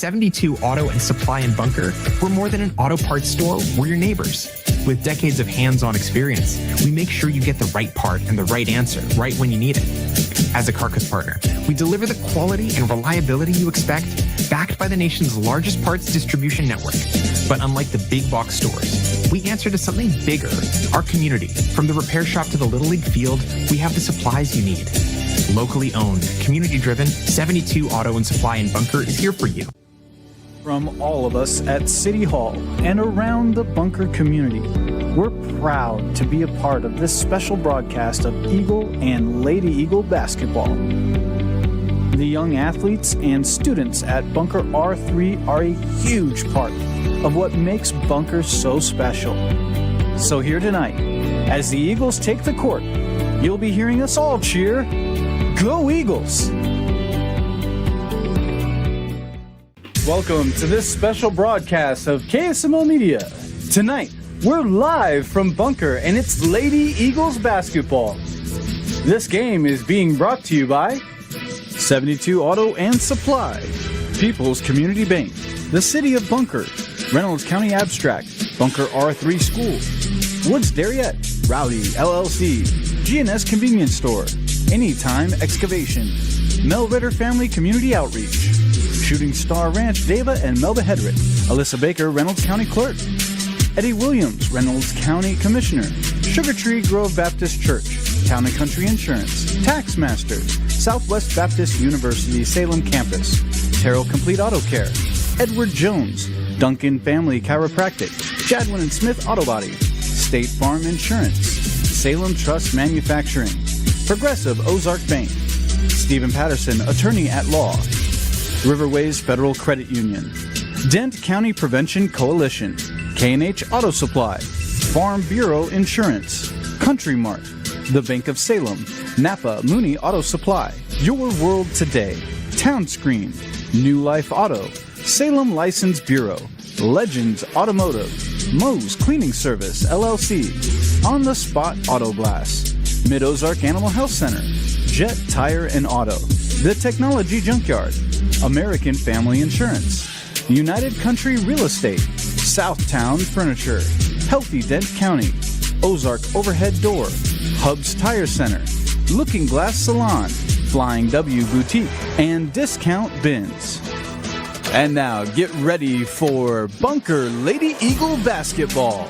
72 Auto and Supply in Bunker, we're more than an auto parts store, we're your neighbors. With decades of hands-on experience, we make sure you get the right part and the right answer right when you need it. As a Carcass partner, we deliver the quality and reliability you expect, backed by the nation's largest parts distribution network. But unlike the big box stores, we answer to something bigger, our community. From the repair shop to the Little League field, we have the supplies you need. Locally owned, community-driven, 72 Auto and Supply in Bunker is here for you. From all of us at City Hall and around the Bunker community, we're proud to be a part of this special broadcast of Eagle and Lady Eagle basketball. The young athletes and students at Bunker R3 are a huge part of what makes Bunker so special. So here tonight, as the Eagles take the court, you'll be hearing us all cheer, "Go Eagles!" Welcome to this special broadcast of KSMO Media. Tonight, we're live from Bunker and it's Lady Eagles basketball. This game is being brought to you by 72 Auto and Supply, People's Community Bank, the City of Bunker, Reynolds County Abstract, Bunker R3 School, Woods Dairyette, Rowdy LLC, G&S Convenience Store, Anytime Excavation, Mel Ritter Family Community Outreach, Shooting Star Ranch, Deva and Melba Hedrick, Alyssa Baker, Reynolds County Clerk, Eddie Williams, Reynolds County Commissioner, Sugar Tree Grove Baptist Church, Town and Country Insurance, Tax Masters, Southwest Baptist University Salem Campus, Terrell Complete Auto Care, Edward Jones, Duncan Family Chiropractic, Jadwin and Smith Auto Body, State Farm Insurance, Salem Trust Manufacturing, Progressive Ozark Bank, Stephen Patterson, Attorney at Law, Riverways Federal Credit Union, Dent County Prevention Coalition, K&H Auto Supply, Farm Bureau Insurance, Country Mart, the Bank of Salem, Napa Mooney Auto Supply, Your World Today, Town Screen, New Life Auto, Salem License Bureau, Legends Automotive, Moe's Cleaning Service, LLC, On the Spot Auto Blast, Mid-Ozark Animal Health Center, Jet Tire and Auto, The Technology Junkyard, American Family Insurance, United Country Real Estate, Southtown Furniture, Healthy Dent County, Ozark Overhead Door, Hubs Tire Center, Looking Glass Salon, Flying W Boutique, and Discount Bins. And now get ready for Bunker Lady Eagle basketball.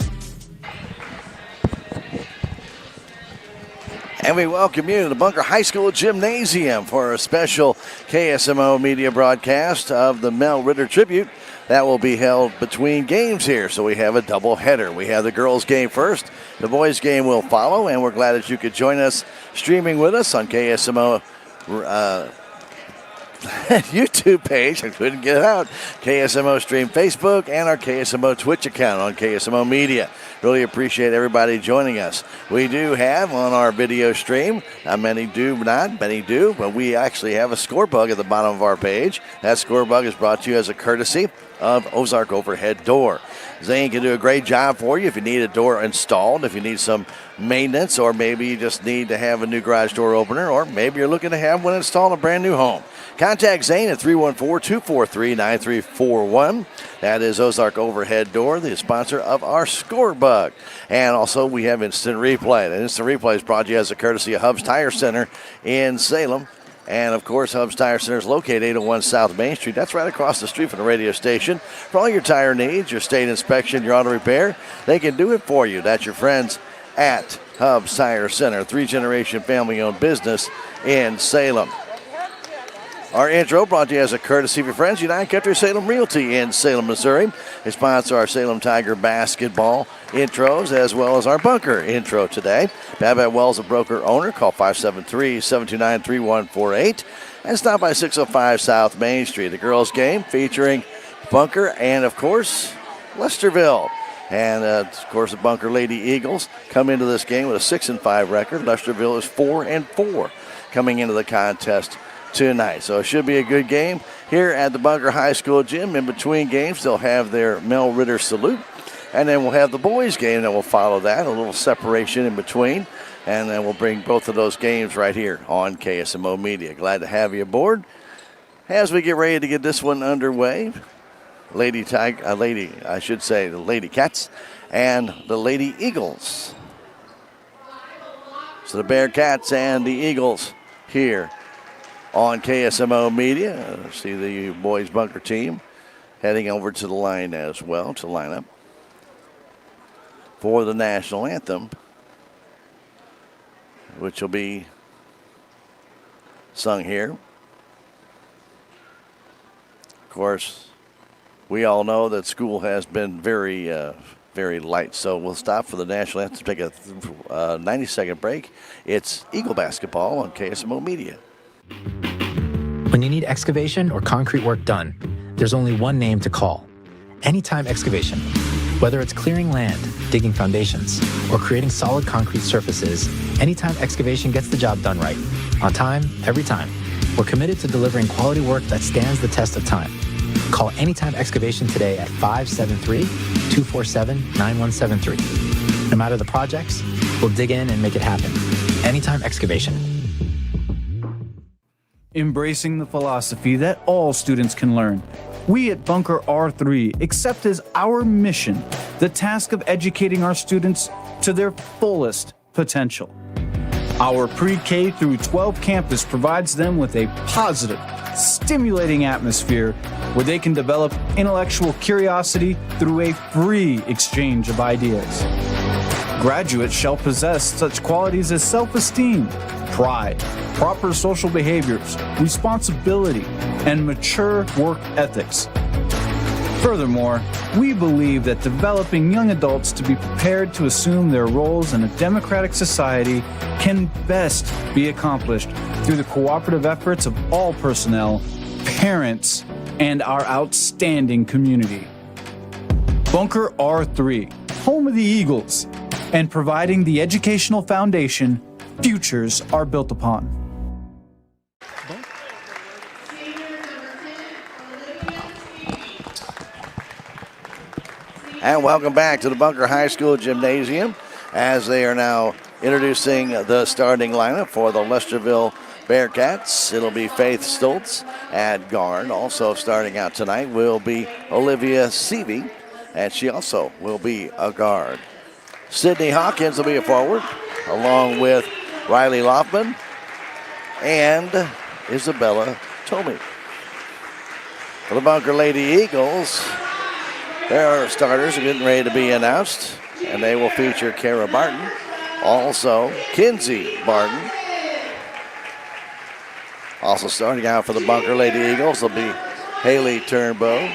And we welcome you to the Bunker High School Gymnasium for a special KSMO media broadcast of the Mel Ritter Tribute. That will be held between games here, so we have a double header. We have the girls' game first, the boys' game will follow, and we're glad that you could join us streaming with us on KSMO YouTube page. I couldn't get it out. KSMO Stream Facebook and our KSMO Twitch account on KSMO Media. Really appreciate everybody joining us. We do have on our video stream, many do, but we actually have a score bug at the bottom of our page. That score bug is brought to you as a courtesy of Ozark Overhead Door. Zane can do a great job for you if you need a door installed, if you need some maintenance, or maybe you just need to have a new garage door opener, or maybe you're looking to have one installed in a brand new home. Contact Zane at 314-243-9341. That is Ozark Overhead Door, the sponsor of our Score Bug. And also we have Instant Replay. And Instant Replay is brought to you as a courtesy of Hubs Tire Center in Salem. And, of course, Hubs Tire Center is located 801 South Main Street. That's right across the street from the radio station. For all your tire needs, your state inspection, your auto repair, they can do it for you. That's your friends at Hubs Tire Center, three-generation family-owned business in Salem. Our intro brought to you as a courtesy of your friends, United Country Salem Realty in Salem, Missouri. They sponsor our Salem Tiger basketball intros as well as our Bunker intro today. Babette Wells, a broker owner. Call 573-729-3148 and stop by 605 South Main Street. The girls' game featuring Bunker and, of course, Lesterville. And, of course, the Bunker Lady Eagles come into this game with a 6-5 record. Lesterville is 4-4 coming into the contest tonight. So it should be a good game here at the Bunker High School gym. In between games, they'll have their Mel Ritter salute. And then we'll have the boys' game that will follow that, a little separation in between. And then we'll bring both of those games right here on KSMO Media. Glad to have you aboard. As we get ready to get this one underway, the Lady Cats and the Lady Eagles. So the Bearcats and the Eagles here on KSMO Media. See the boys bunker team heading over to the line as well to line up for the national anthem, which will be sung here. Of course, we all know that school has been very light, so we'll stop for the national anthem, take a 90-second break. It's Eagle basketball on KSMO Media. When you need excavation or concrete work done, there's only one name to call: Anytime Excavation. Whether it's clearing land, digging foundations, or creating solid concrete surfaces, Anytime Excavation gets the job done right. On time, every time. We're committed to delivering quality work that stands the test of time. Call Anytime Excavation today at 573-247-9173. No matter the projects, we'll dig in and make it happen. Anytime Excavation. Embracing the philosophy that all students can learn, we at Bunker R3 accept as our mission the task of educating our students to their fullest potential. Our pre-K through 12 campus provides them with a positive, stimulating atmosphere where they can develop intellectual curiosity through a free exchange of ideas. Graduates shall possess such qualities as self-esteem, pride, proper social behaviors, responsibility, and mature work ethics. Furthermore, we believe that developing young adults to be prepared to assume their roles in a democratic society can best be accomplished through the cooperative efforts of all personnel, parents, and our outstanding community. Bunker R3, home of the Eagles, and providing the educational foundation futures are built upon. And welcome back to the Bunker High School Gymnasium as they are now introducing the starting lineup for the Lesterville Bearcats. It'll be Faith Stoltz at guard. Also starting out tonight will be Olivia Seavey, and she also will be a guard. Sydney Hawkins will be a forward, along with Riley Loffman and Isabella Tomey. For the Bunker Lady Eagles, their starters are getting ready to be announced, and they will feature Kara Barton, also Kinsey Barton. Also starting out for the Bunker Lady Eagles will be Haley Turnbow,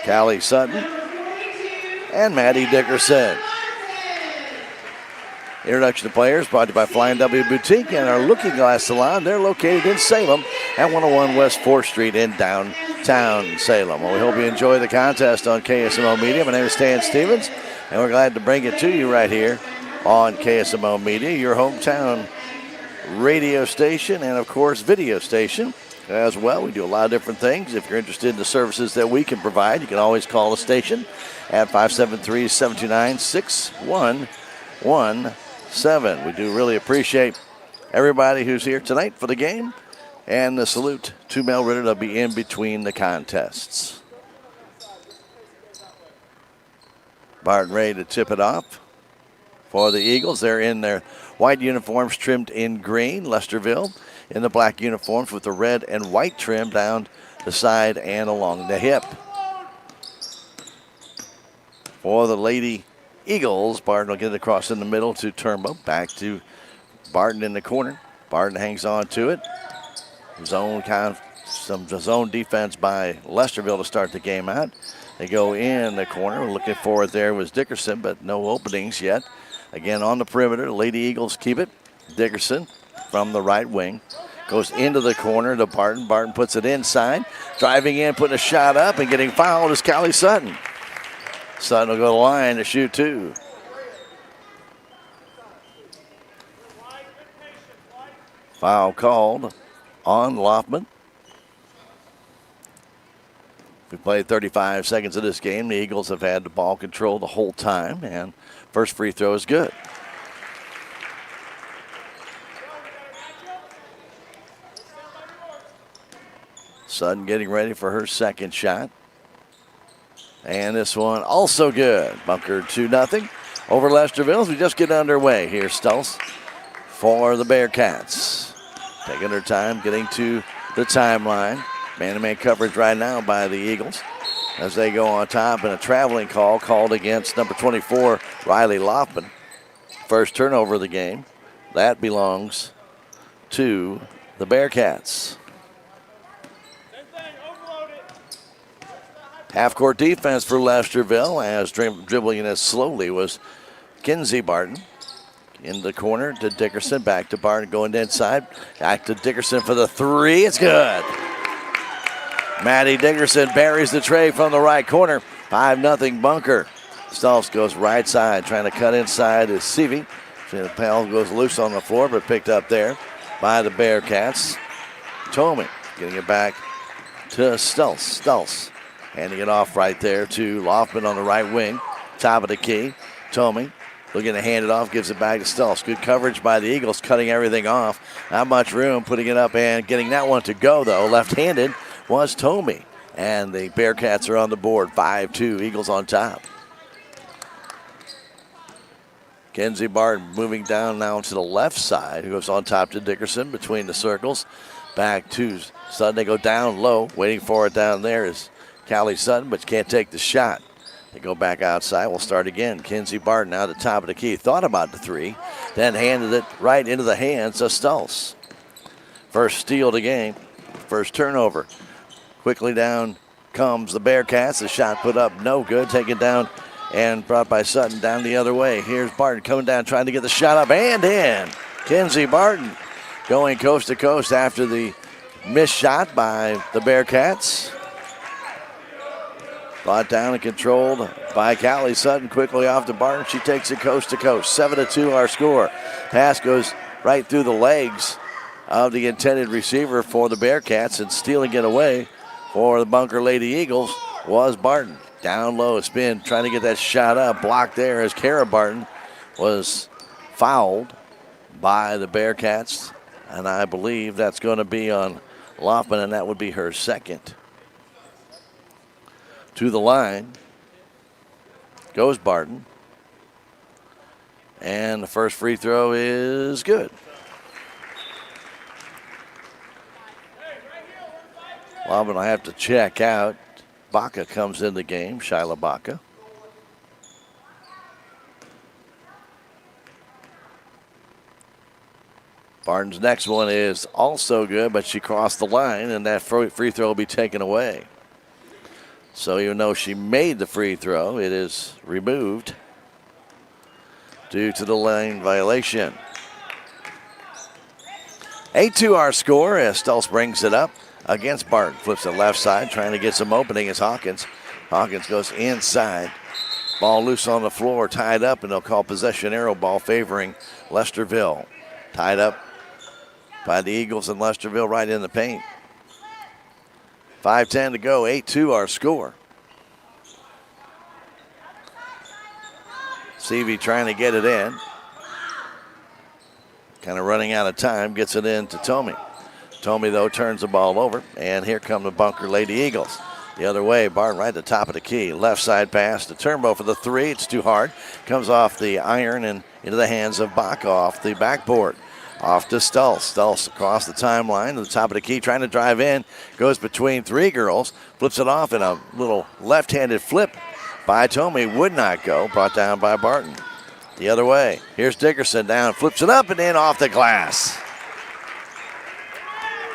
Callie Sutton, and Maddie Dickerson. Introduction to players brought to you by Flying W Boutique and our Looking Glass Salon. They're located in Salem at 101 West 4th Street in downtown Salem. Well, we hope you enjoy the contest on KSMO Media. My name is Stan Stevens, and we're glad to bring it to you right here on KSMO Media, your hometown radio station and, of course, video station as well. We do a lot of different things. If you're interested in the services that we can provide, you can always call the station at 573-729-6117. We do really appreciate everybody who's here tonight for the game, and the salute to Mel Ritter to be in between the contests. Barton ready to tip it off for the Eagles. They're in their white uniforms trimmed in green. Lesterville in the black uniforms with the red and white trim down the side and along the hip. For the Lady Eagles, Barton will get it across in the middle to Turnbow. Back to Barton in the corner. Barton hangs on to it. Some zone defense by Lesterville to start the game out. They go in the corner. Looking for it there was Dickerson, but no openings yet. Again on the perimeter, the Lady Eagles keep it. Dickerson from the right wing goes into the corner to Barton. Barton puts it inside. Driving in, putting a shot up, and getting fouled is Callie Sutton. Sutton will go to the line to shoot two. Foul called on Loffman. We played 35 seconds of this game. The Eagles have had the ball control the whole time, and first free throw is good. Sutton getting ready for her second shot. And this one also good. Bunker 2-0 over Lesterville as we just get underway. Here's Stults for the Bearcats. Taking their time getting to the timeline. Man-to-man coverage right now by the Eagles as they go on top, and a traveling call called against number 24, Riley Loftman. First turnover of the game. That belongs to the Bearcats. Half-court defense for Lesterville as dribbling it slowly was Kinsey Barton. In the corner to Dickerson, back to Barton, going inside. Back to Dickerson for the three. It's good. Maddie Dickerson buries the tray from the right corner. 5-0 Bunker. Stults goes right side, trying to cut inside is Seavey. The pail goes loose on the floor, but picked up there by the Bearcats. Tomey getting it back to Stults. Stults handing it off right there to Loftman on the right wing. Top of the key. Tomey looking to hand it off, gives it back to Stults. Good coverage by the Eagles, cutting everything off. Not much room, putting it up and getting that one to go, though. Left-handed was Tomey. And the Bearcats are on the board. 5-2, Eagles on top. Kenzie Barton moving down now to the left side. Who goes on top to Dickerson between the circles. Back to Sutton. They go down low. Waiting for it down there is Callie Sutton, but can't take the shot. They go back outside. We'll start again. Kenzie Barton now at the top of the key. Thought about the three. Then handed it right into the hands of Stults. First steal of the game. First turnover. Quickly down comes the Bearcats. The shot put up no good. Taken down and brought by Sutton down the other way. Here's Barton coming down, trying to get the shot up and in. Kenzie Barton going coast to coast after the missed shot by the Bearcats. Brought down and controlled by Callie Sutton. Quickly off to Barton. She takes it coast to coast. 7-2 our score. Pass goes right through the legs of the intended receiver for the Bearcats, and stealing it away for the Bunker Lady Eagles was Barton. Down low, spin, trying to get that shot up. Blocked there as Kara Barton was fouled by the Bearcats. And I believe that's going to be on Loftman, and that would be her second. To the line goes Barton. And the first free throw is good. Loftman will have to check out. Baca comes in the game, Shyla Baca. Barton's next one is also good, but she crossed the line, and that free throw will be taken away. So even though she made the free throw, it is removed due to the lane violation. 8-2 our score as Stults brings it up against Barton. Flips it left side, trying to get some opening is Hawkins. Hawkins goes inside. Ball loose on the floor, tied up, and they'll call possession arrow ball favoring Lesterville. Tied up by the Eagles and Lesterville right in the paint. 5:10 to go, 8-2 our score. Seavey trying to get it in. Kind of running out of time, gets it in to Tomey. Tomey, though, turns the ball over, and here come the Bunker Lady Eagles. The other way, Barton right at the top of the key. Left side pass to Turnbow for the three. It's too hard. Comes off the iron and into the hands of Baca off the backboard. Off to Stults. Stults across the timeline to the top of the key, trying to drive in. Goes between three girls. Flips it off in a little left-handed flip by Tomey. Would not go. Brought down by Barton. The other way. Here's Dickerson down. Flips it up and in off the glass.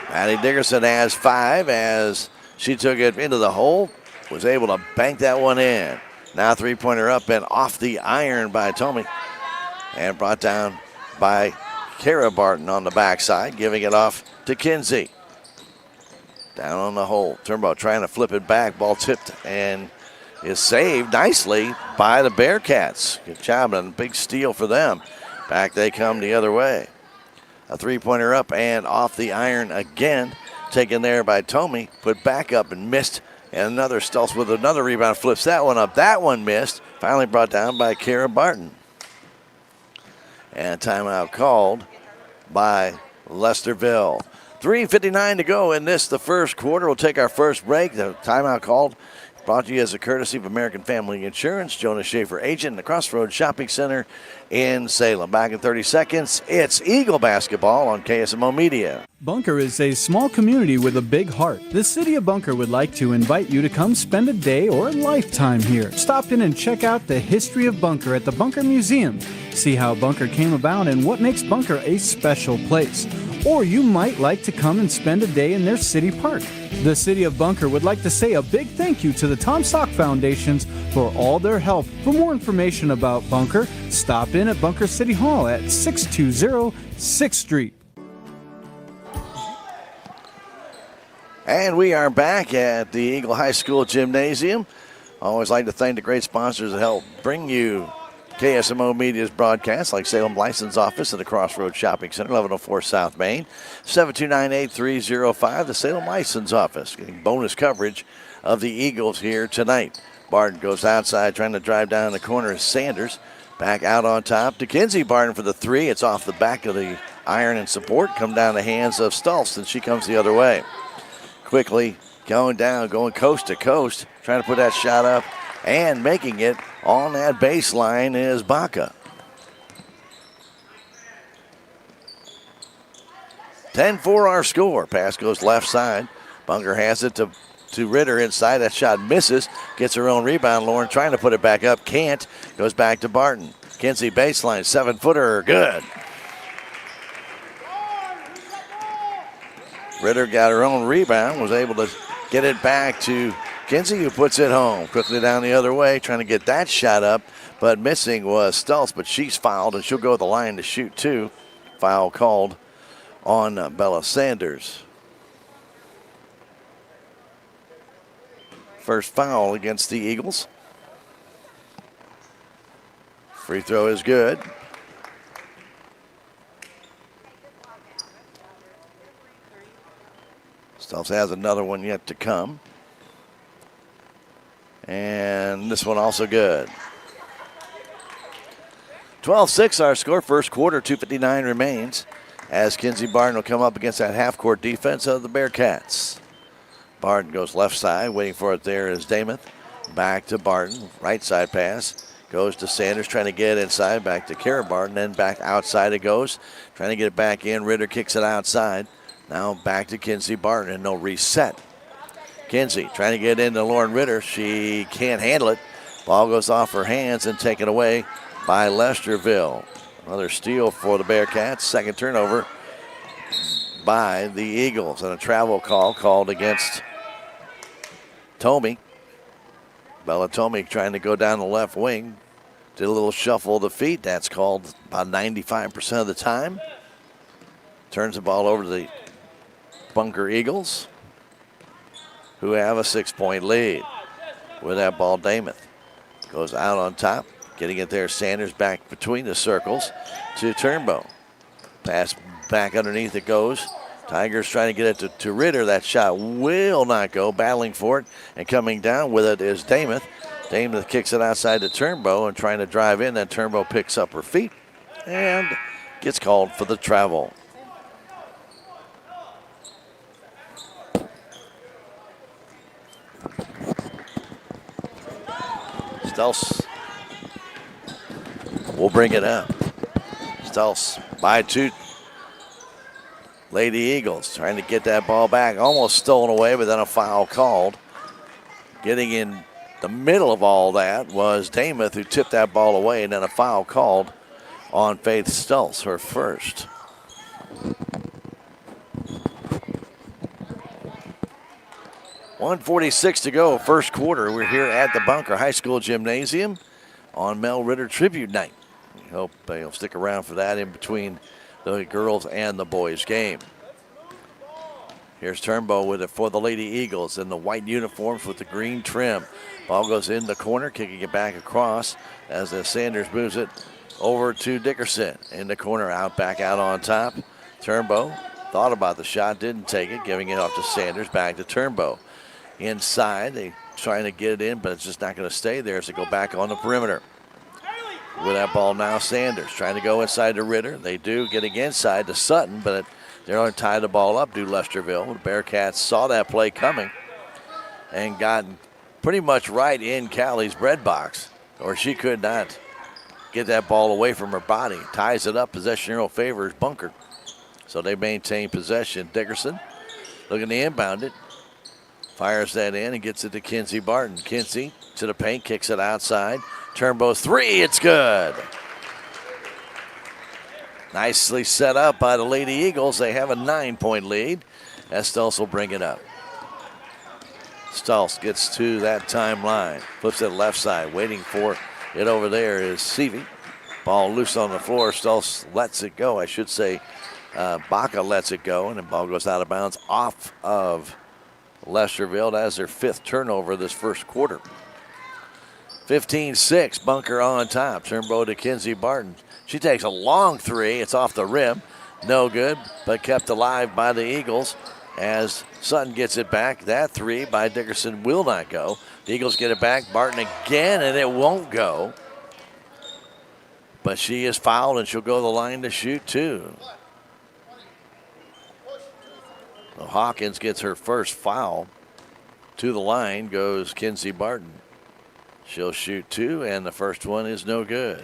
Maddie Dickerson has 5 as she took it into the hole. Was able to bank that one in. Now three-pointer up and off the iron by Tomey. And brought down by Kara Barton on the backside, giving it off to Kinsey. Down on the hole. Turnbow trying to flip it back. Ball tipped and is saved nicely by the Bearcats. Good job and a big steal for them. Back they come the other way. A three-pointer up and off the iron again. Taken there by Tomey. Put back up and missed. And another Stults with another rebound. Flips that one up. That one missed. Finally brought down by Kara Barton. And a timeout called by Lesterville. 3:59 to go in the first quarter. We'll take our first break. The timeout called brought to you as a courtesy of American Family Insurance, Jonas Schaefer agent in the Crossroads Shopping Center in Salem. Back in 30 seconds, it's Eagle basketball on KSMO Media. Bunker is a small community with a big heart. The city of Bunker would like to invite you to come spend a day or a lifetime here. Stop in and check out the history of Bunker at the Bunker Museum. See how Bunker came about and what makes Bunker a special place. Or you might like to come and spend a day in their city park. The city of Bunker would like to say a big thank you to the Tom Stock Foundations for all their help. For more information about Bunker, stop in at Bunker City Hall at 620 6th Street. And we are back at the Eagle High School Gymnasium. I always like to thank the great sponsors that help bring you KSMO Media's broadcast, like Salem License Office at the Crossroads Shopping Center, 1104 South Main, 729-8305, the Salem License Office, getting bonus coverage of the Eagles here tonight. Barton goes outside, trying to drive down the corner. Sanders back out on top to Kinsey Barton for the three. It's off the back of the iron and support, come down the hands of Stultz, and she comes the other way. Quickly going down, going coast to coast, trying to put that shot up and making it on that baseline is Baca. 10-4 our score. Pass goes left side. Bunker has it to Ritter inside. That shot misses. Gets her own rebound. Lauren trying to put it back up. Can't. Goes back to Barton. Kinsey baseline. 7-footer. Good. Ritter got her own rebound. Was able to get it back to Kinsey, who puts it home. Quickly down the other way, trying to get that shot up, but missing was Stultz, but she's fouled, and she'll go to the line to shoot two. Foul called on Bella Sanders. First foul against the Eagles. Free throw is good. Stultz has another one yet to come. And this one also good. 12-6 our score. First quarter, 2:59 remains as Kinsey Barton will come up against that half-court defense of the Bearcats. Barton goes left side. Waiting for it there is Dameth. Back to Barton. Right side pass. Goes to Sanders trying to get inside. Back to Kara Barton. Then back outside it goes. Trying to get it back in. Ritter kicks it outside. Now back to Kinsey Barton and no reset. Kinsey trying to get into Lauren Ritter. She can't handle it. Ball goes off her hands and taken away by Lesterville. Another steal for the Bearcats. Second turnover by the Eagles. And a travel call called against Tomey. Bella Tomey trying to go down the left wing. Did a little shuffle of the feet. That's called about 95% of the time. Turns the ball over to the Bunker Eagles, who have a 6-point lead. With that ball, Dameth goes out on top. Getting it there, Sanders back between the circles to Turnbow. Pass back underneath it goes. Tigers trying to get it to Ritter. That shot will not go. Battling for it and coming down with it is Dameth. Dameth kicks it outside to Turnbow and trying to drive in. Then Turnbow picks up her feet and gets called for the travel. Stultz will bring it up. Stultz by two. Lady Eagles trying to get that ball back. Almost stolen away, but then a foul called. Getting in the middle of all that was Dameth, who tipped that ball away, and then a foul called on Faith Stultz, her first. .146 to go, first quarter. We're here at the Bunker High School Gymnasium on Mel Ritter Tribute Night. We hope you'll stick around for that in between the girls and the boys game. Here's Turnbow with it for the Lady Eagles in the white uniforms with the green trim. Ball goes in the corner, kicking it back across as the Sanders moves it over to Dickerson. In the corner, back out on top. Turnbow thought about the shot, didn't take it, giving it off to Sanders, back to Turnbow. Inside, they trying to get it in, but it's just not going to stay there as they go back on the perimeter. With that ball now, Sanders trying to go inside to Ritter. They do, getting inside to Sutton, but They're going to tie the ball up, do Lesterville. The Bearcats saw that play coming and got pretty much right in Callie's bread box, or she could not get that ball away from her body. Ties it up. Possession arrow favors Bunker. So they maintain possession. Dickerson looking to inbound it. Fires that in and gets it to Kinsey Barton. Kinsey to the paint, kicks it outside. Turnbow three, it's good. Nicely set up by the Lady Eagles. They have a 9-point lead as Stulse will bring it up. Stulse gets to that timeline. Flips it left side. Waiting for it over there is Seavey. Ball loose on the floor. Stulse lets it go. I should say Baca lets it go, and the ball goes out of bounds off of Lesterville. That's their 5th turnover this first quarter. 15-6, Bunker on top. Turnbow to Kinsey Barton. She takes a long three. It's off the rim. No good, but kept alive by the Eagles as Sutton gets it back. That three by Dickerson will not go. The Eagles get it back. Barton again, and it won't go. But she is fouled, and she'll go to the line to shoot two. Well, Hawkins gets her first foul. To the line goes Kinsey Barton. She'll shoot two, and the first one is no good.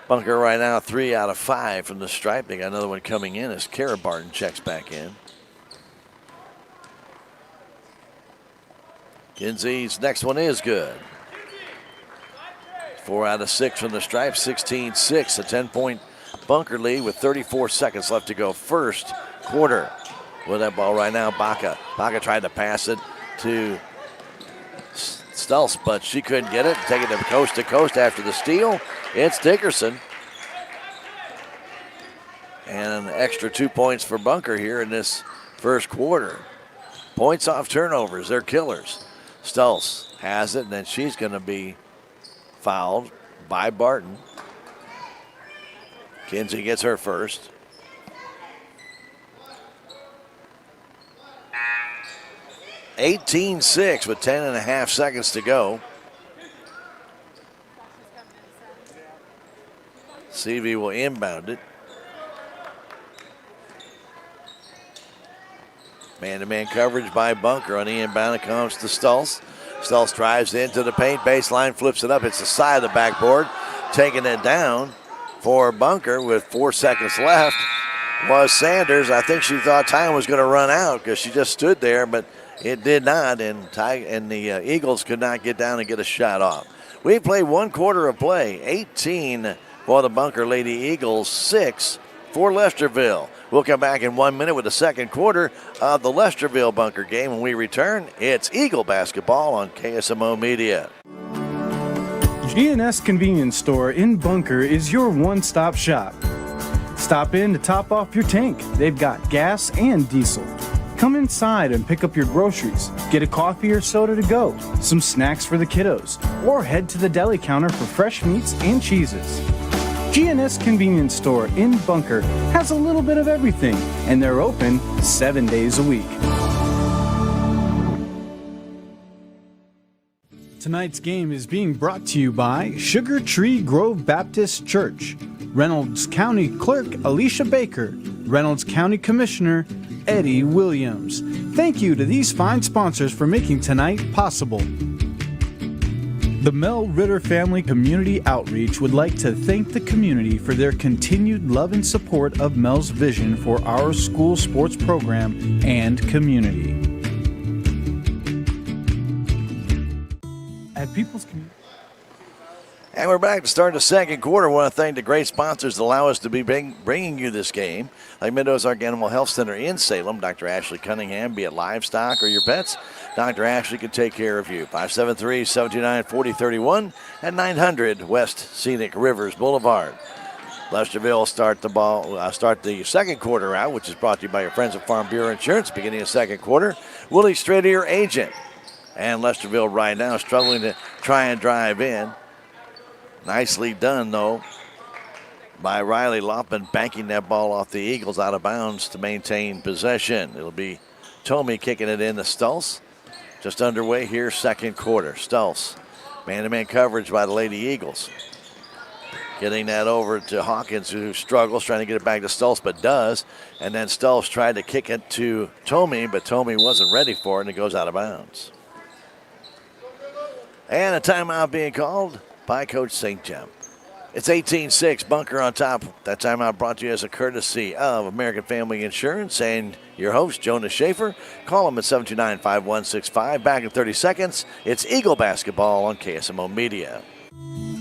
Bunker right now 3 out of 5 from the stripe. They got another one coming in as Kara Barton checks back in. Kinsey's next one is good. 4 out of 6 from the stripe, 16-6, a 10-point Bunker lead with 34 seconds left to go. First quarter. With that ball right now, Baca. Baca tried to pass it to Stulse, but she couldn't get it. Take it to coast after the steal. It's Dickerson. And an extra 2 points for Bunker here in this first quarter. Points off turnovers, they're killers. Stulse has it, and then she's going to be fouled by Barton. Kinsey gets her first. (18-6) with 10.5 seconds to go. Seavey will inbound it. Man-to-man coverage by Bunker on the inbound. It comes to Stulse. Stulse drives into the paint. Baseline, flips it up. It's the side of the backboard. Taking it down for Bunker with 4 seconds left was Sanders. I think she thought time was going to run out because she just stood there, but it did not, and the Eagles could not get down and get a shot off. We played 1 quarter of play, 18 for the Bunker Lady Eagles, 6 for Lesterville. We'll come back in 1 minute with the second quarter of the Lesterville Bunker game. When we return, it's Eagle basketball on KSMO Media. G&S Convenience Store in Bunker is your one-stop shop. Stop in to top off your tank. They've got gas and diesel. Come inside and pick up your groceries. Get a coffee or soda to go, some snacks for the kiddos, or head to the deli counter for fresh meats and cheeses. G&S Convenience Store in Bunker has a little bit of everything, and they're open 7 days a week. Tonight's game is being brought to you by Sugar Tree Grove Baptist Church, Reynolds County Clerk Alicia Baker, Reynolds County Commissioner Eddie Williams. Thank you to these fine sponsors for making tonight possible. The Mel Ritter Family Community Outreach would like to thank the community for their continued love and support of Mel's vision for our school sports program and community. At People's Community. And we're back to start the second quarter. I want to thank the great sponsors that allow us to be bringing you this game, like Mid-Ozark Animal Health Center in Salem, Dr. Ashley Cunningham, be it livestock or your pets. Dr. Ashley can take care of you. 573-729-4031 at 900 West Scenic Rivers Boulevard. Lesterville start the second quarter out, which is brought to you by your friends at Farm Bureau Insurance. Beginning of second quarter, Willie Strader, your agent. And Lesterville right now struggling to try and drive in. Nicely done, though, by Riley Loppin, banking that ball off the Eagles out of bounds to maintain possession. It'll be Tomey kicking it in to Stulse. Just underway here, second quarter. Stulse, man-to-man coverage by the Lady Eagles. Getting that over to Hawkins, who struggles, trying to get it back to Stultz, but does. And then Stultz tried to kick it to Tomey, but Tomey wasn't ready for it, and it goes out of bounds. And a timeout being called by Coach St. John. It's 18-6, Bunker on top. That timeout brought to you as a courtesy of American Family Insurance and your host, Jonas Schaefer. Call them at 729-5165. Back in 30 seconds, it's Eagle basketball on KSMO Media.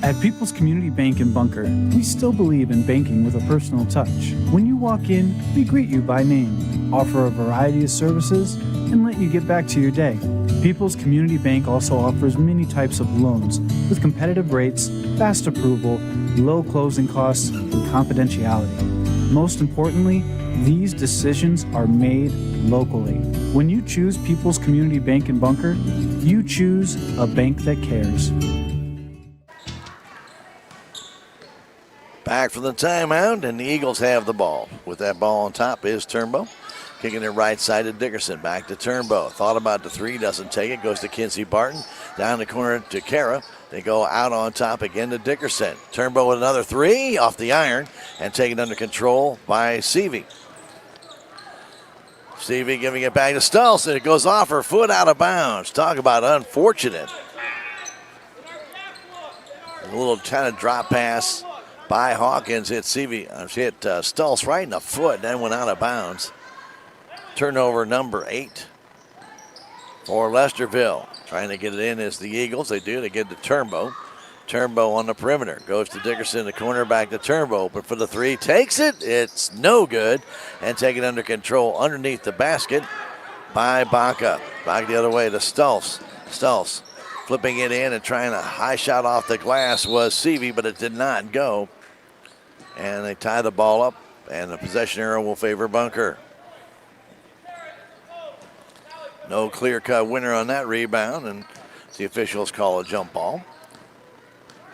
At People's Community Bank in Bunker, we still believe in banking with a personal touch. When you walk in, we greet you by name, offer a variety of services, and let you get back to your day. People's Community Bank also offers many types of loans with competitive rates, fast approval, low closing costs, and confidentiality. Most importantly, these decisions are made locally. When you choose People's Community Bank in Bunker, you choose a bank that cares. Back from the timeout, and the Eagles have the ball. With that ball on top is Turnbow. Kicking it right side to Dickerson. Back to Turnbow. Thought about the three, doesn't take it. Goes to Kinsey Barton. Down the corner to Kara. They go out on top again to Dickerson. Turnbow with another three off the iron and taken under control by Seavey. Seavey giving it back to Stultz, and it goes off her foot out of bounds. Talk about unfortunate. A little kind of drop pass by Hawkins. Hit Stultz right in the foot, then went out of bounds. Turnover number 8 for Lesterville. Trying to get it in is the Eagles. They do. They get to Turnbow. Turnbow on the perimeter. Goes to Dickerson in the corner, back to Turnbow. Open for the three. Takes it. It's no good. And taken under control underneath the basket by Baca. Back the other way to Stultz. Stultz flipping it in and trying a high shot off the glass was Seavey, but it did not go. And they tie the ball up, and the possession arrow will favor Bunker. No clear-cut winner on that rebound, and the officials call a jump ball.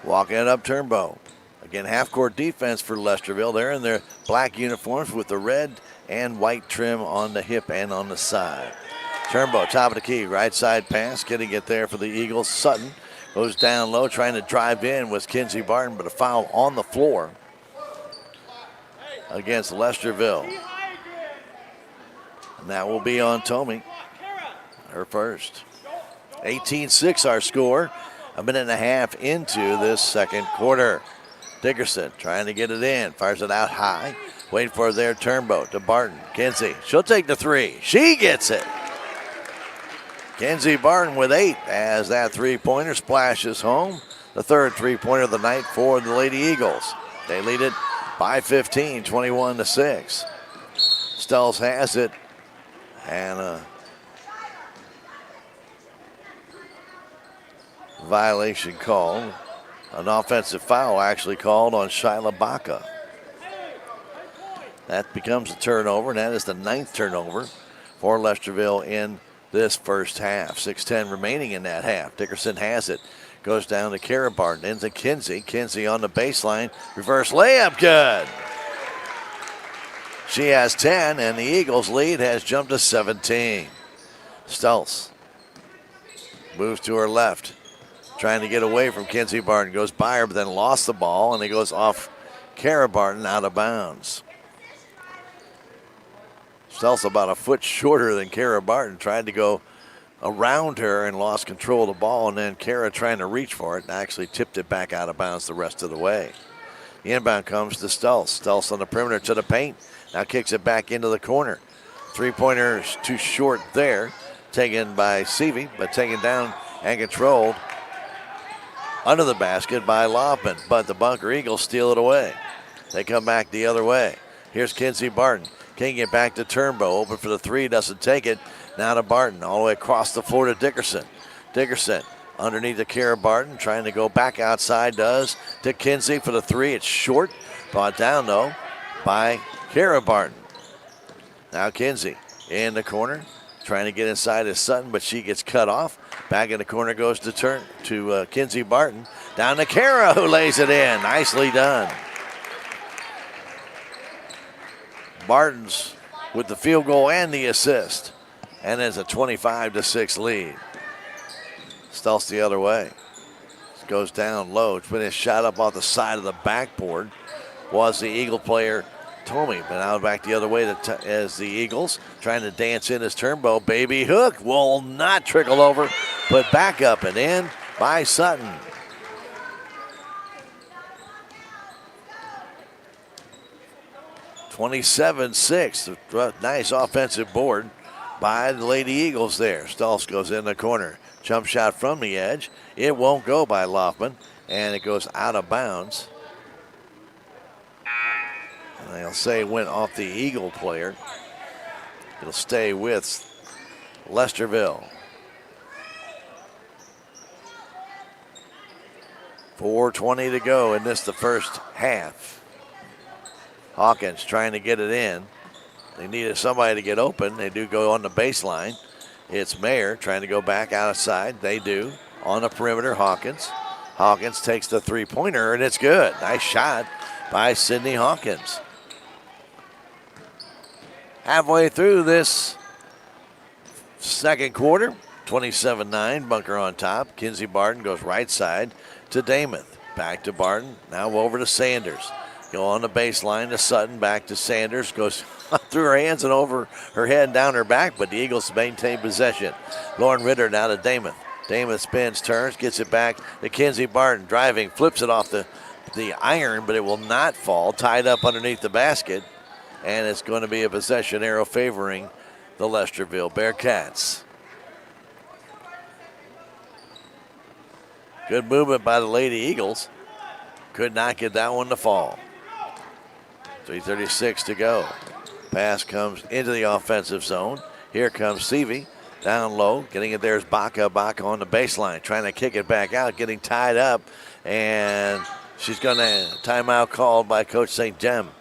Walking it up, Turnbow. Again, half-court defense for Lesterville. They're in their black uniforms with the red and white trim on the hip and on the side. Turnbow, top of the key, right side pass, getting it there for the Eagles. Sutton goes down low, trying to drive in was Kinsey Barton, but a foul on the floor against Lesterville. And that will be on Tomey, her first. 18-6 our score. A minute and a half into this second quarter. Dickerson trying to get it in. Fires it out high. Waiting for their Turnbow to Barton. Kinsey, she'll take the three. She gets it. Kinsey Barton with 8 as that three-pointer splashes home. The third three-pointer of the night for the Lady Eagles. They lead it by 15, 21-6. Stultz has it. And violation called. An offensive foul actually called on Shyla Baca. That becomes a turnover, and that is the 9th turnover for Lesterville in this first half. 6:10 remaining in that half. Dickerson has it. Goes down to Kara Barton. Into Kinsey. Kinsey on the baseline. Reverse layup. Good. She has 10, and the Eagles' lead has jumped to 17. Stultz moves to her left. Trying to get away from Kinsey Barton. Goes by her, but then lost the ball, and it goes off Kara Barton out of bounds. Stultz about a foot shorter than Kara Barton. Tried to go around her and lost control of the ball, and then Kara trying to reach for it and actually tipped it back out of bounds the rest of the way. The inbound comes to Stultz. Stultz on the perimeter to the paint. Now kicks it back into the corner. Three-pointer too short there. Taken by Seavey, but taken down and controlled under the basket by Loppin. But the Bunker Eagles steal it away. They come back the other way. Here's Kinsey Barton. Kicking it back to Turnbow. Open for the three, doesn't take it. Now to Barton, all the way across the floor to Dickerson. Dickerson underneath the Kara Barton, trying to go back outside, does. To Kinsey for the three, it's short. Brought down, though, by Kara Barton. Now Kinsey in the corner, trying to get inside his Sutton, but she gets cut off. Back in the corner goes to Kinsey Barton. Down to Kara, who lays it in. Nicely done. Barton's with the field goal and the assist. And it's a 25-6 lead. Stultz the other way. goes down low. It's been a shot up off the side of the backboard. Was the Eagle player Tomey, but now back the other way as the Eagles trying to dance in his Turnbow. Baby hook will not trickle over, but back up and in by Sutton. (27-6). Nice offensive board by the Lady Eagles there. Stultz goes in the corner. Jump shot from the edge. It won't go by Loftman, and it goes out of bounds. And they'll say it went off the Eagle player. It'll stay with Lesterville. 4:20 to go in the first half. Hawkins trying to get it in. They needed somebody to get open. They do go on the baseline. It's Mayer trying to go back outside. They do. On the perimeter, Hawkins. Hawkins takes the three-pointer, and it's good. Nice shot by Sydney Hawkins. Halfway through this second quarter, 27-9, Bunker on top. Kinsey Barton goes right side to Damath. Back to Barton, now over to Sanders. Go on the baseline to Sutton, back to Sanders. Goes through her hands and over her head and down her back, but the Eagles maintain possession. Lauren Ritter now to Damath. Damath spins, turns, gets it back to Kinsey Barton. Driving, flips it off the iron, but it will not fall. Tied up underneath the basket, and it's going to be a possession arrow favoring the Lesterville Bearcats. Good movement by the Lady Eagles. Could not get that one to fall. 3:36 to go. Pass comes into the offensive zone. Here comes Seavey. Down low. Getting it there is Baca. Baca on the baseline. Trying to kick it back out. Getting tied up. And she's going to timeout called by Coach St. Jem.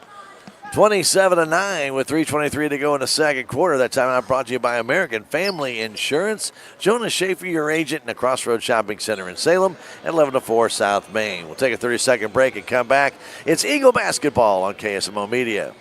27-9 with 3:23 to go in the second quarter. That timeout brought to you by American Family Insurance. Jonas Schaefer, your agent in the Crossroads Shopping Center in Salem at 11-4 South Main. We'll take a 30-second break and come back. It's Eagle basketball on KSMO Media.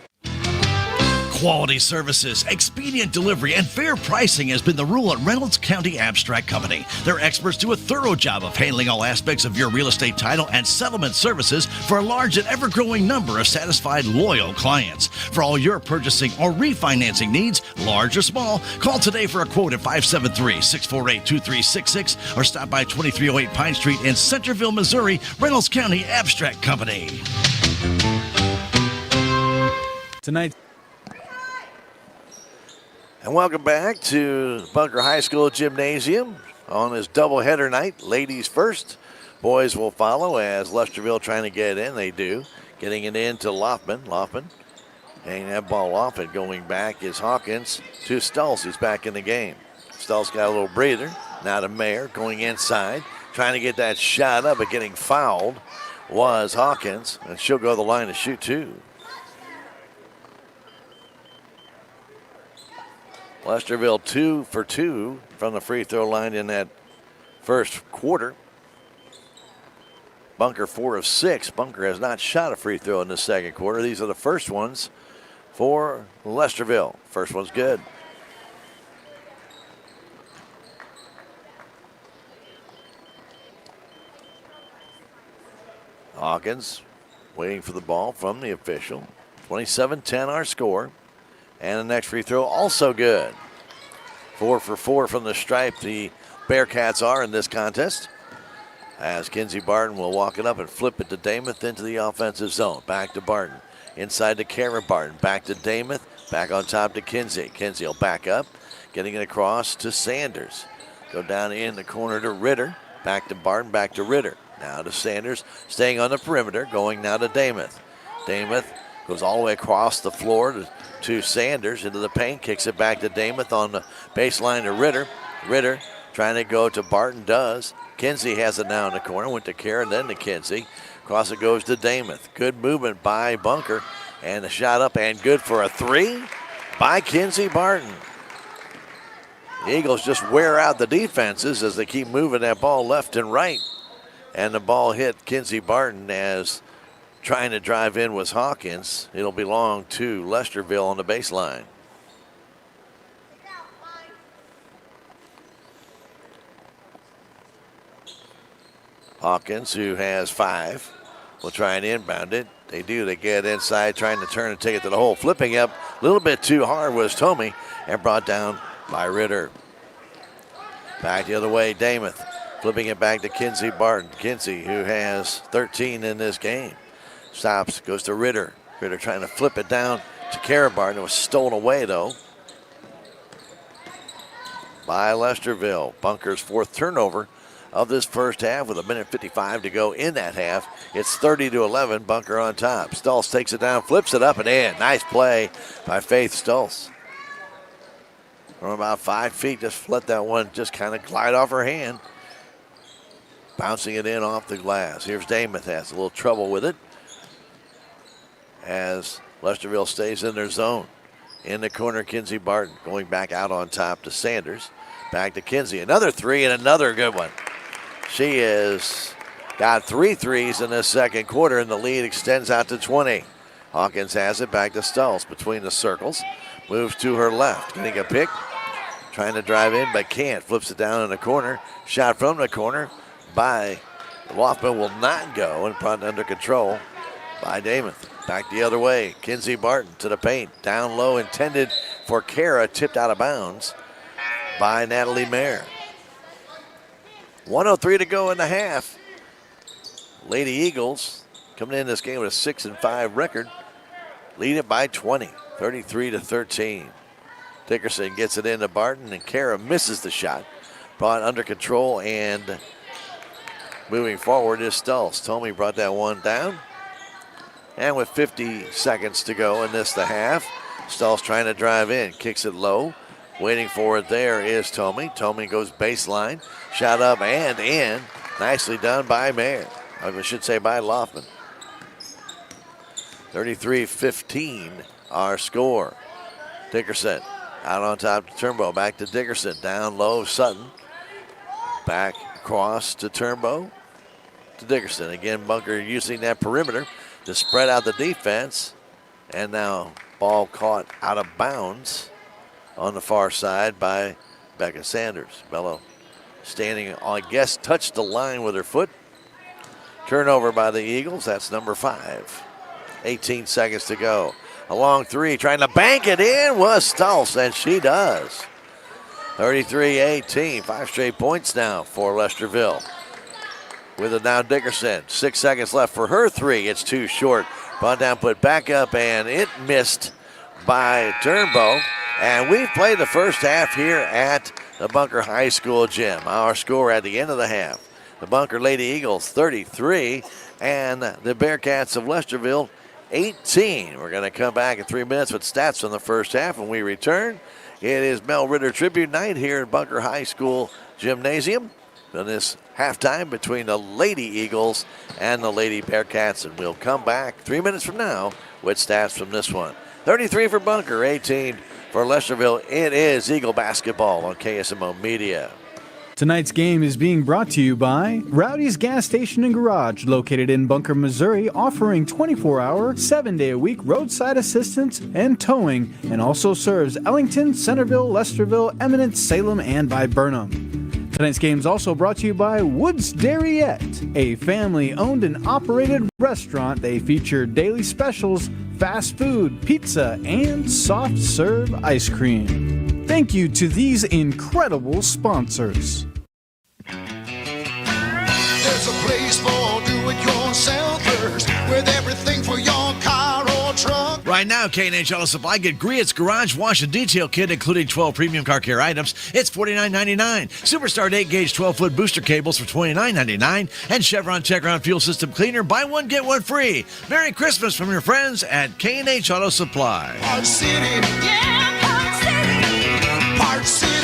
Quality services, expedient delivery, and fair pricing has been the rule at Reynolds County Abstract Company. Their experts do a thorough job of handling all aspects of your real estate title and settlement services for a large and ever-growing number of satisfied, loyal clients. For all your purchasing or refinancing needs, large or small, call today for a quote at 573-648-2366 or stop by 2308 Pine Street in Centerville, Missouri. Reynolds County Abstract Company. Tonight. And welcome back to Bunker High School Gymnasium on this doubleheader night. Ladies first, boys will follow as Lesterville trying to get it in. They do. Getting it in to Loftman. Loftman hanging that ball off, and going back is Hawkins to Stultz. He's back in the game. Stultz got a little breather. Now to Mayer going inside. Trying to get that shot up, but getting fouled was Hawkins. And she'll go to the line to shoot two. Lesterville 2 for 2 from the free throw line in that first quarter. Bunker 4 of 6. Bunker has not shot a free throw in the second quarter. These are the first ones for Lesterville. First one's good. Hawkins waiting for the ball from the official. 27-10 our score. And the next free throw also good. 4 for 4 from the stripe. The Bearcats are in this contest. As Kinsey Barton will walk it up and flip it to Damath into the offensive zone. Back to Barton. Inside to Kara Barton. Back to Damath. Back on top to Kinsey. Kinsey will back up. Getting it across to Sanders. Go down in the corner to Ritter. Back to Barton. Back to Ritter. Now to Sanders. Staying on the perimeter. Going now to Damath. Damath goes all the way across the floor to Sanders into the paint. Kicks it back to Damath on the baseline to Ritter. Ritter trying to go to Barton. Does. Kinsey has it now in the corner. Went to Karen, then to Kinsey. Across it goes to Damath. Good movement by Bunker. And the shot up and good for a three by Kinsey Barton. The Eagles just wear out the defenses as they keep moving that ball left and right. And the ball hit Kinsey Barton as trying to drive in was Hawkins. It'll belong to Lesterville on the baseline. Hawkins, who has 5, will try and inbound it. They do. They get inside, trying to turn and take it to the hole. Flipping up a little bit too hard was Tomey, and brought down by Ritter. Back the other way, Damath. Flipping it back to Kinsey Barton. Kinsey, who has 13 in this game. Stops, goes to Ritter. Ritter trying to flip it down to Kara Barton. It was stolen away, though, by Lesterville. Bunker's 4th turnover of this first half with 1:55 to go in that half. It's 30-11, Bunker on top. Stultz takes it down, flips it up and in. Nice play by Faith Stultz. From about 5 feet, just let that one just kind of glide off her hand. Bouncing it in off the glass. Here's Damath, has a little trouble with it as Lesterville stays in their zone. In the corner, Kinsey Barton going back out on top to Sanders. Back to Kinsey. Another 3 and another good one. She has got 3 threes in this second quarter, and the lead extends out to 20. Hawkins has it back to Stultz between the circles. Moves to her left. Getting a pick. Trying to drive in, but can't. Flips it down in the corner. Shot from the corner by Loftman will not go, and brought under control by Damath. Back the other way. Kinsey Barton to the paint. Down low, intended for Kara. Tipped out of bounds by Natalie Mayer. 1:03 to go in the half. Lady Eagles coming in this game with a 6-5 record. Lead it by 20, 33-13. Dickerson gets it into Barton, and Kara misses the shot. Brought under control, and moving forward is Stultz. Tomey brought that one down. And with 50 seconds to go in this the half, Stultz trying to drive in. Kicks it low. Waiting for it there is Tomey. Tomey goes baseline. Shot up and in. Nicely done by Mayer. I should say by Loftman. 33-15 our score. Dickerson out on top to Turnbow. Back to Dickerson. Down low, Sutton. Back across to Turnbow. To Dickerson. Again, Bunker using that perimeter to spread out the defense. And now ball caught out of bounds on the far side by Becca Sanders. Bello standing, I guess, touched the line with her foot. Turnover by the Eagles. That's number 5. 18 seconds to go. A long 3, trying to bank it in was Stultz, and she does. 33-18, 5 straight points now for Lesterville. With it now Dickerson. 6 seconds left for her 3. It's too short. Brought down, put back up, and it missed by Turnbow. And we've played the first half here at the Bunker High School gym. Our score at the end of the half: the Bunker Lady Eagles 33 and the Bearcats of Lesterville 18. We're going to come back in 3 minutes with stats from the first half when we return. It is Mel Ritter Tribute Night here at Bunker High School Gymnasium. In this halftime between the Lady Eagles and the Lady Bearcats. And we'll come back 3 minutes from now with stats from this one. 33 for Bunker, 18 for Lesterville. It is Eagle basketball on KSMO Media. Tonight's game is being brought to you by Rowdy's Gas Station and Garage, located in Bunker, Missouri, offering 24-hour, 7-day-a-week roadside assistance and towing, and also serves Ellington, Centerville, Lesterville, Eminence, Salem, and by Burnham. Tonight's game is also brought to you by Woods Dairyette, a family-owned and operated restaurant. They feature daily specials, fast food, pizza, and soft-serve ice cream. Thank you to these incredible sponsors. There's a place for do-it-yourselfers with everything for your car or truck. Right now, K&H Auto Supply, get Griot's Garage Wash and Detail Kit, including 12 premium car care items. It's $49.99. Superstar 8-gauge 12-foot booster cables for $29.99. And Chevron Techron Fuel System Cleaner, buy one, get one free. Merry Christmas from your friends at K&H Auto Supply. Park City. Yeah, Park City. Park City.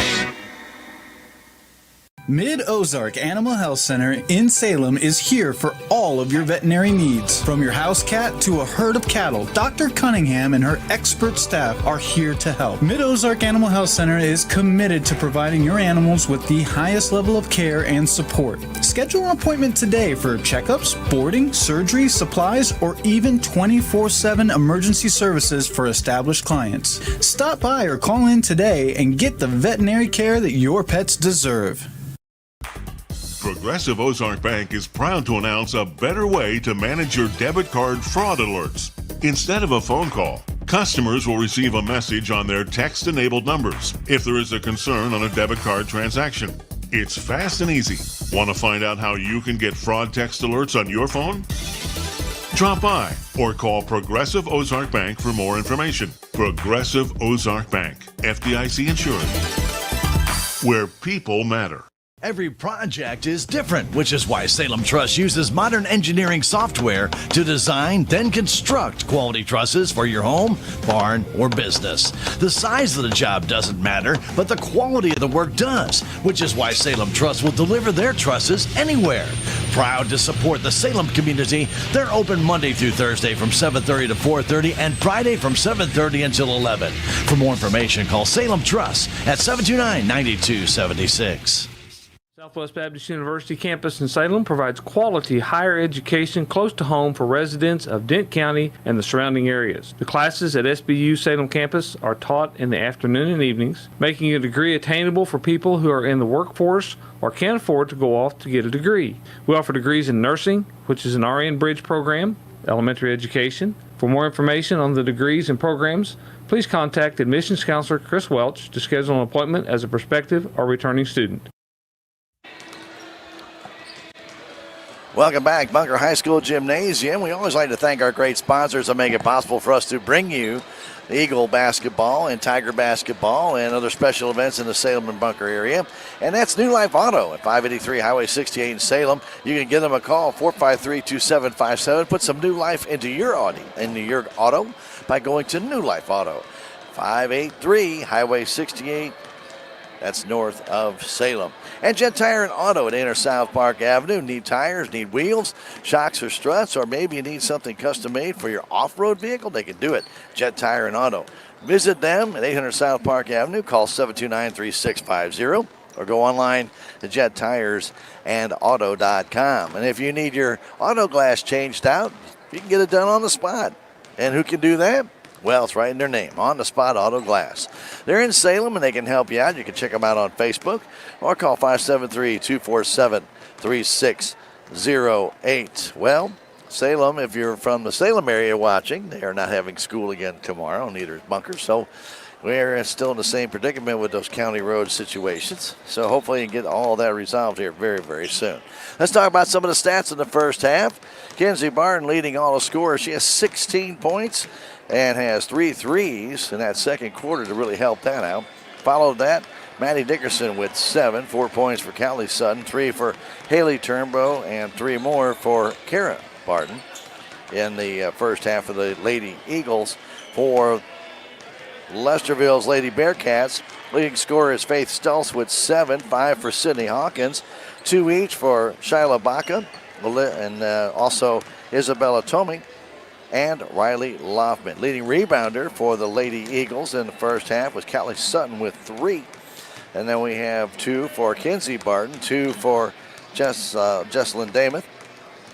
Mid-Ozark Animal Health Center in Salem is here for all of your veterinary needs. From your house cat to a herd of cattle, Dr. Cunningham and her expert staff are here to help. Mid-Ozark Animal Health Center is committed to providing your animals with the highest level of care and support. Schedule an appointment today for checkups, boarding, surgery, supplies, or even 24/7 emergency services for established clients. Stop by or call in today and get the veterinary care that your pets deserve. For Progressive Ozark Bank is proud to announce a better way to manage your debit card fraud alerts. Instead of a phone call, customers will receive a message on their text-enabled numbers if there is a concern on a debit card transaction. It's fast and easy. Want to find out how you can get fraud text alerts on your phone? Drop by or call Progressive Ozark Bank for more information. Progressive Ozark Bank, FDIC insured, where people matter. Every project is different, which is why Salem Truss uses modern engineering software to design, then construct quality trusses for your home, barn, or business. The size of the job doesn't matter, but the quality of the work does, which is why Salem Truss will deliver their trusses anywhere. Proud to support the Salem community, they're open Monday through Thursday from 7:30 to 4:30 and Friday from 7:30 until 11. For more information, call Salem Truss at 729-9276. Southwest Baptist University campus in Salem provides quality higher education close to home for residents of Dent County and the surrounding areas. The classes at SBU Salem campus are taught in the afternoon and evenings, making a degree attainable for people who are in the workforce or can't afford to go off to get a degree. We offer degrees in nursing, which is an RN bridge program, elementary education. For more information on the degrees and programs, please contact admissions counselor Chris Welch to schedule an appointment as a prospective or returning student. Welcome back, Bunker High School Gymnasium. We always like to thank our great sponsors that make it possible for us to bring you Eagle basketball and Tiger basketball and other special events in the Salem and Bunker area. And that's New Life Auto at 583 Highway 68 in Salem. You can give them a call, 453-2757. Put some new life into your auto by going to New Life Auto, 583 Highway 68. That's north of Salem. And Jet Tire and Auto at Inner South Park Avenue. Need tires, need wheels, shocks or struts, or maybe you need something custom made for your off-road vehicle, they can do it. Jet Tire and Auto. Visit them at 800 South Park Avenue. Call 729-3650 or go online to jettiresandauto.com. And if you need your auto glass changed out, you can get it done on the spot. And who can do that? Well, it's right in their name, On the Spot Auto Glass. They're in Salem, and they can help you out. You can check them out on Facebook or call 573-247-3608. Well, Salem, if you're from the Salem area watching, they are not having school again tomorrow, neither is Bunker. So we're still in the same predicament with those county road situations. So hopefully you can get all of that resolved here very, very soon. Let's talk about some of the stats in the first half. Kenzie Barton leading all the scorers. She has 16 points. And has 3 threes in that second quarter to really help that out. Followed that, Maddie Dickerson with 7, 4 points for Callie Sutton, 3 for Haley Turnbow, and 3 more for Kara Barton in the first half of the Lady Eagles. For Lesterville's Lady Bearcats, leading scorer is Faith Stultz with 7, 5 for Sydney Hawkins, 2 each for Shyla Baca, and also Isabella Tomey and Riley Loffman. Leading rebounder for the Lady Eagles in the first half was Callie Sutton with 3. And then we have 2 for Kenzie Barton, 2 for Jesselyn Damath,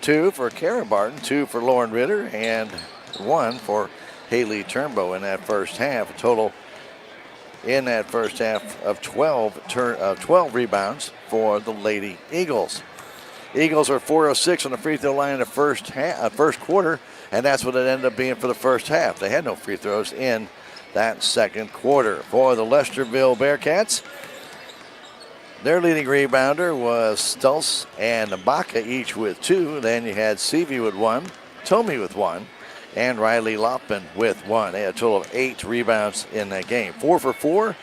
2 for Kara Barton, 2 for Lauren Ritter, and 1 for Haley Turnbow in that first half. A total in that first half of 12 rebounds for the Lady Eagles. Eagles are 4 of 6 on the free throw line in the first quarter, and that's what it ended up being for the first half. They had no free throws in that second quarter. For the Lesterville Bearcats, their leading rebounder was Stultz and Baca, each with 2. Then you had Seavey with 1, Tomey with 1, and Riley Loppin with 1. They had a total of 8 rebounds in that game. 4 for 4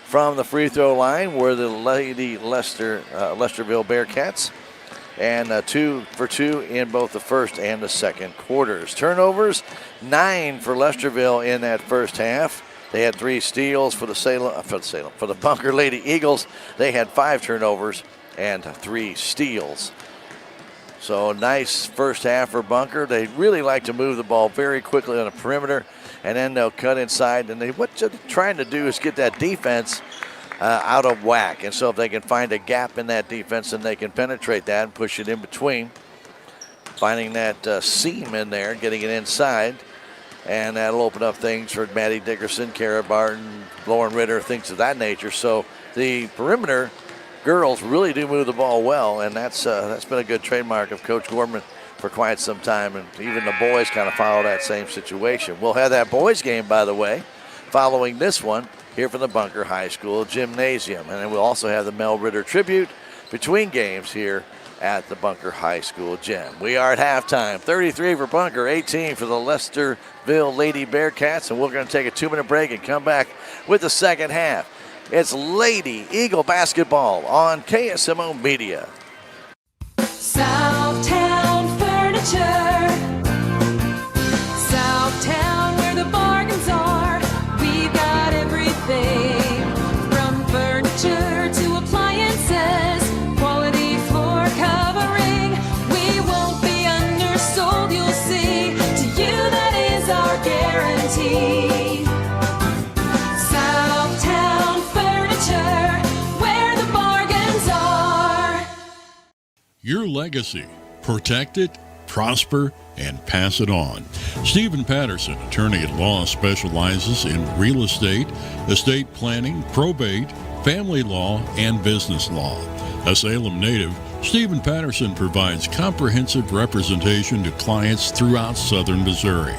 from the free throw line were the Lady Lesterville Bearcats. And 2 for 2 in both the first and the second quarters. Turnovers, 9 for Lesterville in that first half. They had 3 steals for the Bunker Lady Eagles. They had 5 turnovers and 3 steals. So nice first half for Bunker. They really like to move the ball very quickly on the perimeter, and then they'll cut inside. And what they're trying to do is get that defense out of whack. And so if they can find a gap in that defense, then they can penetrate that and push it in between. Finding that seam in there, getting it inside. And that'll open up things for Maddie Dickerson, Kara Barton, Lauren Ritter, things of that nature. So the perimeter girls really do move the ball well, and that's been a good trademark of Coach Gorman for quite some time, and even the boys kind of follow that same situation. We'll have that boys game, by the way, following this one here from the Bunker High School Gymnasium. And then we'll also have the Mel Ritter tribute between games here at the Bunker High School Gym. We are at halftime, 33 for Bunker, 18 for the Lesterville Lady Bearcats, and we're going to take a 2-minute break and come back with the second half. It's Lady Eagle basketball on KSMO Media. Southtown Furniture. Southtown, where the bargains are. We've got everything from furniture to appliances. Quality floor covering. We won't be undersold, you'll see. To you, that is our guarantee. Southtown Furniture, where the bargains are. Your legacy. Protect it, prosper, and pass it on. Stephen Patterson, attorney at law, specializes in real estate planning, probate, family law, and business law. A Salem native, Stephen Patterson provides comprehensive representation to clients throughout southern Missouri.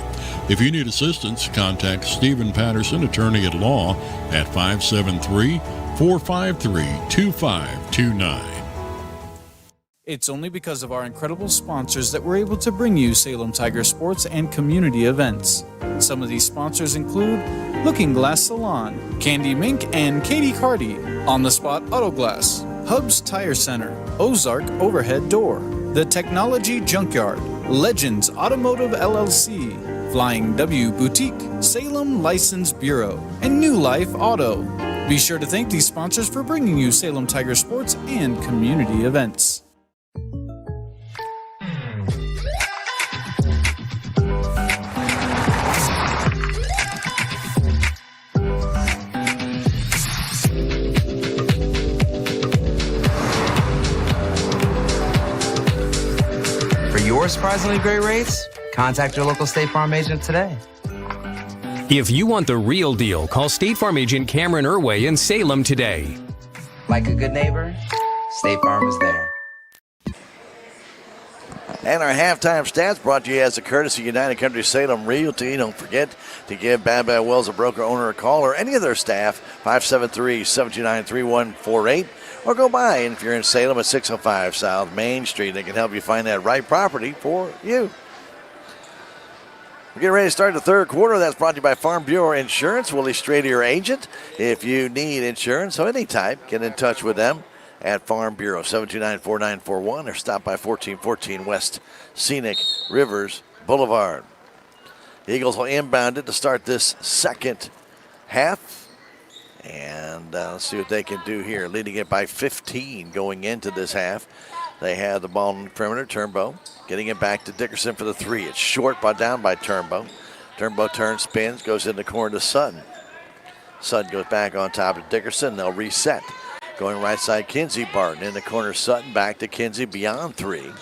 If you need assistance, contact Stephen Patterson, attorney at law, at 573-453-2529. It's only because of our incredible sponsors that we're able to bring you Salem Tiger sports and community events. Some of these sponsors include Looking Glass Salon, Candy Mink and Katie Carty, On the Spot Auto Glass, Hub's Tire Center, Ozark Overhead Door, The Technology Junkyard, Legends Automotive LLC, Flying W Boutique, Salem License Bureau, and New Life Auto. Be sure to thank these sponsors for bringing you Salem Tiger sports and community events. Your surprisingly great rates? Contact your local State Farm agent today. If you want the real deal, call State Farm agent Cameron Irway in Salem today. Like a good neighbor, State Farm is there. And our halftime stats brought to you as a courtesy of United Country Salem Realty. Don't forget to give Bad Bad Wells, a broker owner, a call, or any of their staff, 573-729-3148. Or go by, and if you're in Salem at 605 South Main Street, they can help you find that right property for you. We're getting ready to start the third quarter. That's brought to you by Farm Bureau Insurance. Willie Strader, your agent. If you need insurance of any type, get in touch with them at Farm Bureau, 729-4941, or stop by 1414 West Scenic Rivers Boulevard. The Eagles will inbound it to start this second half. And let's see what they can do here. Leading it by 15 going into this half. They have the ball in the perimeter. Turnbow getting it back to Dickerson for the three. It's short, but down by Turnbow. Turnbow turns, spins, goes in the corner to Sutton. Sutton goes back on top of Dickerson. They'll reset. Going right side, Kinsey Barton. In the corner, Sutton back to Kinsey beyond three.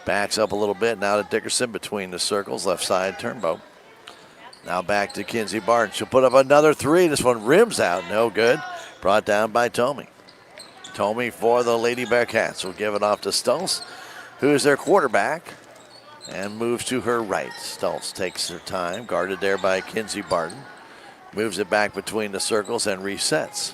Backs up a little bit. Now to Dickerson between the circles. Left side, Turnbow. Now back to Kinsey Barton. She'll put up another three. This one rims out. No good. Brought down by Tomey. Tomey for the Lady Bearcats will give it off to Stultz, who is their quarterback, and moves to her right. Stultz takes her time, guarded there by Kinsey Barton. Moves it back between the circles and resets.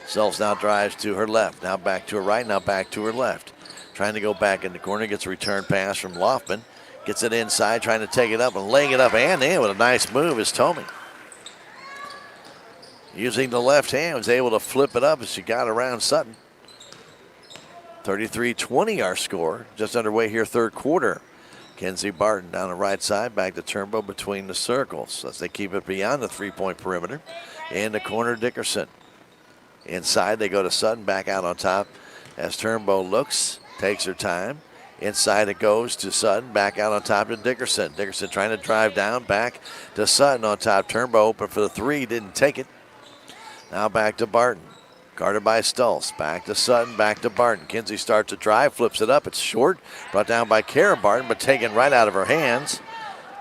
Stultz now drives to her left. Now back to her right. Now back to her left. Trying to go back in the corner. Gets a return pass from Loftman. Gets it inside, trying to take it up and laying it up and in with a nice move is Tomey. Using the left hand, was able to flip it up as she got around Sutton. 33-20 our score. Just underway here, third quarter. Kinsey Barton down the right side, back to Turnbow between the circles as they keep it beyond the three-point perimeter. In the corner, Dickerson. Inside, they go to Sutton, back out on top as Turnbow looks, takes her time. Inside it goes to Sutton, back out on top to Dickerson. Dickerson trying to drive down, back to Sutton on top. Turnbow open for the three, didn't take it. Now back to Barton, guarded by Stultz. Back to Sutton, back to Barton. Kinsey starts to drive, flips it up. It's short, brought down by Kara Barton, but taken right out of her hands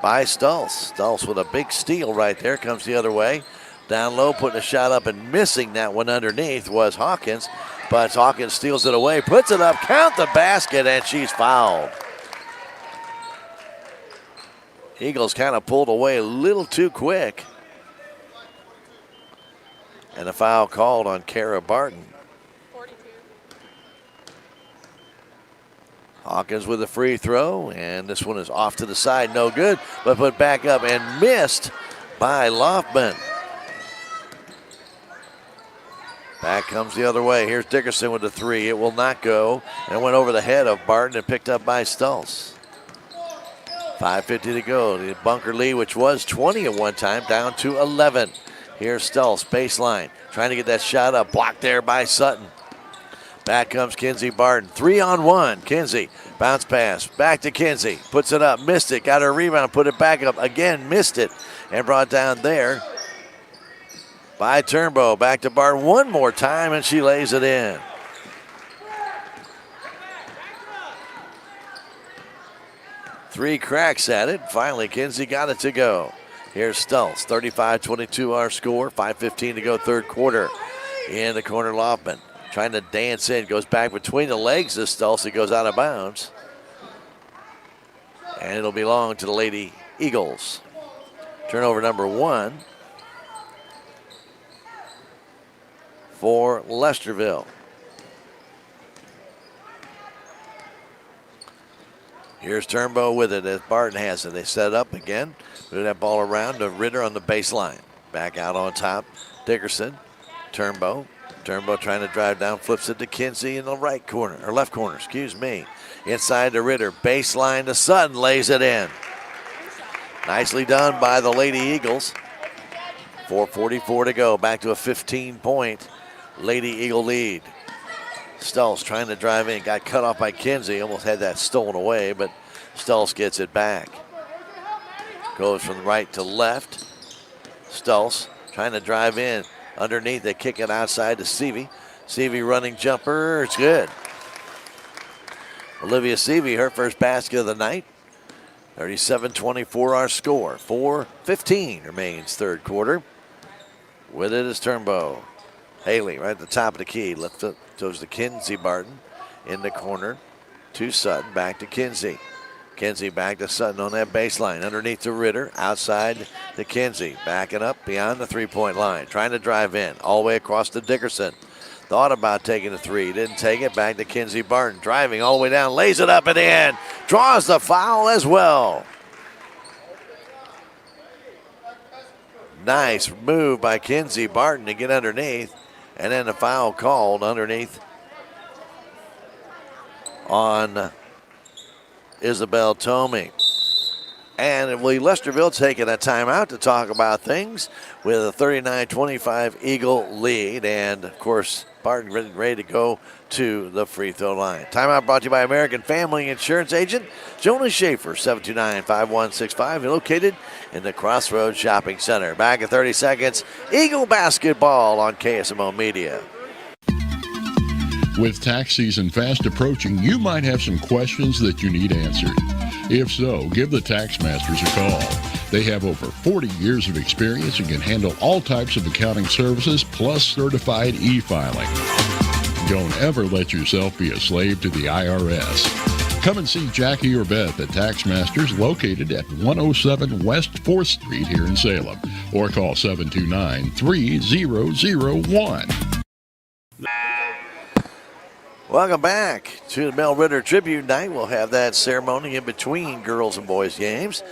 by Stultz. Stultz with a big steal right there, comes the other way. Down low, putting a shot up and missing that one underneath was Hawkins. But Hawkins steals it away, puts it up, count the basket, and she's fouled. Eagles kind of pulled away a little too quick. And a foul called on Kara Barton. 42. Hawkins with a free throw, and this one is off to the side, no good, but put back up and missed by Loftman. Back comes the other way. Here's Dickerson with the three. It will not go, and went over the head of Barton and picked up by Stultz. 5:50 to go. The bunker lead, which was 20 at one time, down to 11. Here's Stultz, baseline, trying to get that shot up, blocked there by Sutton. Back comes Kinsey Barton, 3-on-1. Kinsey, bounce pass, back to Kinsey, puts it up, missed it, got her rebound, put it back up, again missed it, and brought down there by Turnbow. Back to Barton one more time, and she lays it in. Three cracks at it. Finally, Kinsey got it to go. Here's Stultz, 35-22 our score, 5:15 to go third quarter. In the corner, Loftman trying to dance in, goes back between the legs of Stultz, it goes out of bounds. And it'll belong to the Lady Eagles. Turnover number 1 for Lesterville. Here's Turnbow with it as Barton has it. They set up again. Move that ball around to Ritter on the baseline. Back out on top. Dickerson. Turnbow. Turnbow trying to drive down. Flips it to Kinsey in the right corner. Or left corner, excuse me. Inside to Ritter. Baseline to Sutton. Lays it in. Nicely done by the Lady Eagles. 4:44 to go. Back to a 15-point Lady Eagle lead. Stultz trying to drive in, got cut off by Kinsey, almost had that stolen away, but Stultz gets it back. Goes from right to left. Stultz trying to drive in. Underneath, they kick it outside to Seavey. Seavey running jumper, it's good. Olivia Seavey, her first basket of the night. 37-24 our score. 4:15 remains third quarter. With it is Turnbow. Haley right at the top of the key. Left foot goes to Kinsey Barton in the corner to Sutton. Back to Kinsey. Kinsey back to Sutton on that baseline. Underneath to Ritter. Outside to Kinsey. Backing up beyond the three-point line. Trying to drive in. All the way across to Dickerson. Thought about taking a three. Didn't take it. Back to Kinsey Barton. Driving all the way down. Lays it up and in. Draws the foul as well. Nice move by Kinsey Barton to get underneath. And then a foul called underneath on Isabel Tomey. And Lesterville taking a timeout to talk about things with a 39-25 Eagle lead. And, of course, Barton ready to go to the free throw line. Timeout brought to you by American Family Insurance Agent Jonas Schaefer, 729-5165, located in the Crossroads Shopping Center. Back in 30 seconds, Eagle basketball on KSMO Media. With tax season fast approaching, you might have some questions that you need answered. If so, give the Tax Masters a call. They have over 40 years of experience and can handle all types of accounting services plus certified e-filing. Don't ever let yourself be a slave to the IRS. Come and see Jackie or Beth at Tax Masters, located at 107 West 4th Street here in Salem, or call 729-3001. Welcome back to the Mel Ritter Tribute Night. We'll have that ceremony in between girls and boys games,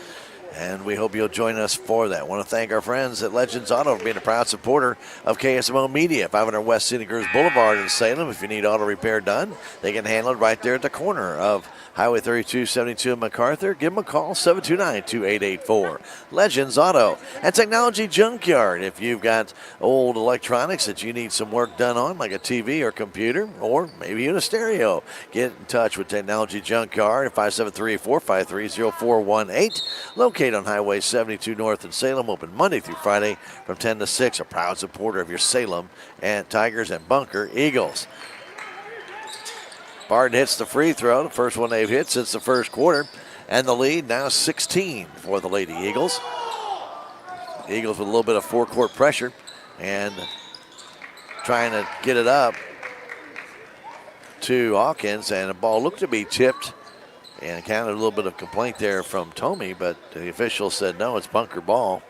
and we hope you'll join us for that. I want to thank our friends at Legends Auto for being a proud supporter of KSMO Media, 500 West Scenic Grove Boulevard in Salem. If you need auto repair done, they can handle it right there at the corner of Highway 3272 in MacArthur. Give them a call, 729-2884. Legends Auto and Technology Junkyard. If you've got old electronics that you need some work done on, like a TV or computer, or maybe even a stereo, get in touch with Technology Junkyard at 573-453-0418. Located on Highway 72 North in Salem, open Monday through Friday from 10 to 6. A proud supporter of your Salem and Tigers and Bunker Eagles. Barton hits the free throw, the first one they've hit since the first quarter, and the lead now 16 for the Lady Eagles. Eagles with a little bit of forecourt pressure. And trying to get it up to Hawkins, and the ball looked to be tipped, and kind of a little bit of complaint there from Tomey, but the official said no, it's bunker ball.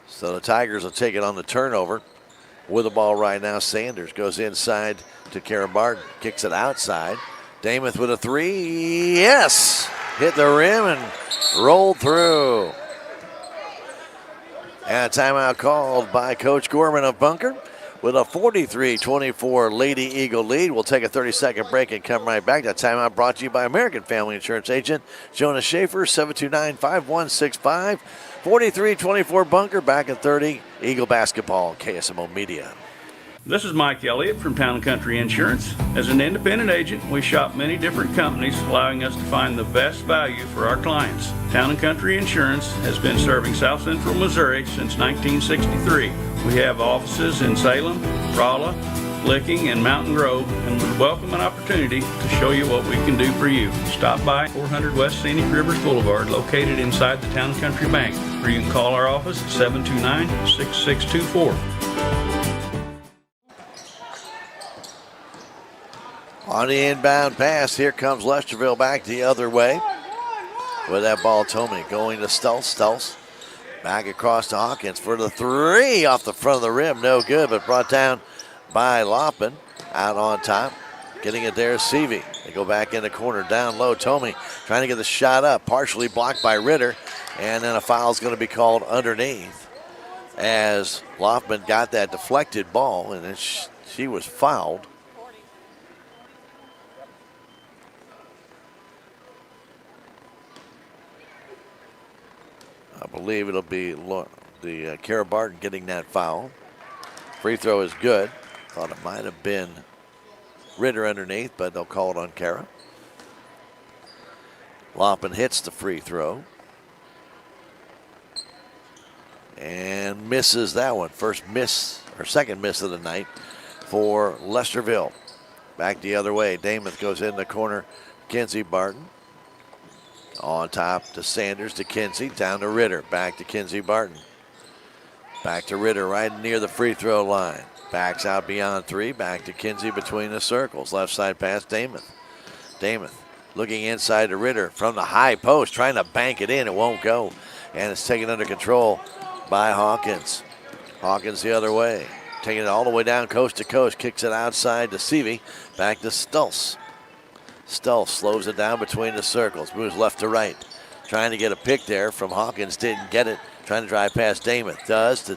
So the Tigers will take it on the turnover. With the ball right now, Sanders goes inside to Kara Barton, kicks it outside. Damath with a three, yes! Hit the rim and rolled through. And a timeout called by Coach Gorman of Bunker with a 43-24 Lady Eagle lead. We'll take a 30-second break and come right back. That timeout brought to you by American Family Insurance Agent Jonas Schaefer, 729-5165. 43-24 Bunker, back at 30. Eagle basketball, KSMO Media. This is Mike Elliott from Town & Country Insurance. As an independent agent, we shop many different companies, allowing us to find the best value for our clients. Town & Country Insurance has been serving South Central Missouri since 1963. We have offices in Salem, Rolla, Licking, and Mountain Grove, and we welcome an opportunity to show you what we can do for you. Stop by 400 West Scenic Rivers Boulevard, located inside the Town & Country Bank, or you can call our office at 729-6624. On the inbound pass, here comes Lesterville back the other way. With that ball, Tomey going to Stultz. Stultz back across to Hawkins for the three off the front of the rim. No good, but brought down by Loppin. Out on top. Getting it there is Seavey. They go back in the corner, down low. Tomey trying to get the shot up, partially blocked by Ritter. And then a foul is going to be called underneath as Loffman got that deflected ball, and then she was fouled. I believe it'll be the Kara Barton getting that foul. Free throw is good. Thought it might have been Ritter underneath, but they'll call it on Kara. Loppin hits the free throw. And misses that one. First miss, or second miss of the night for Lesterville. Back the other way. Damath goes in the corner. Kinsey Barton. On top to Sanders, to Kinsey, down to Ritter. Back to Kinsey Barton. Back to Ritter right near the free throw line. Backs out beyond three. Back to Kinsey between the circles. Left side pass, Damath. Damath looking inside to Ritter from the high post, trying to bank it in. It won't go. And it's taken under control by Hawkins. Hawkins the other way. Taking it all the way down coast to coast. Kicks it outside to Seavey. Back to Stultz. Stultz slows it down between the circles. Moves left to right. Trying to get a pick there from Hawkins. Didn't get it. Trying to drive past Damath. Does to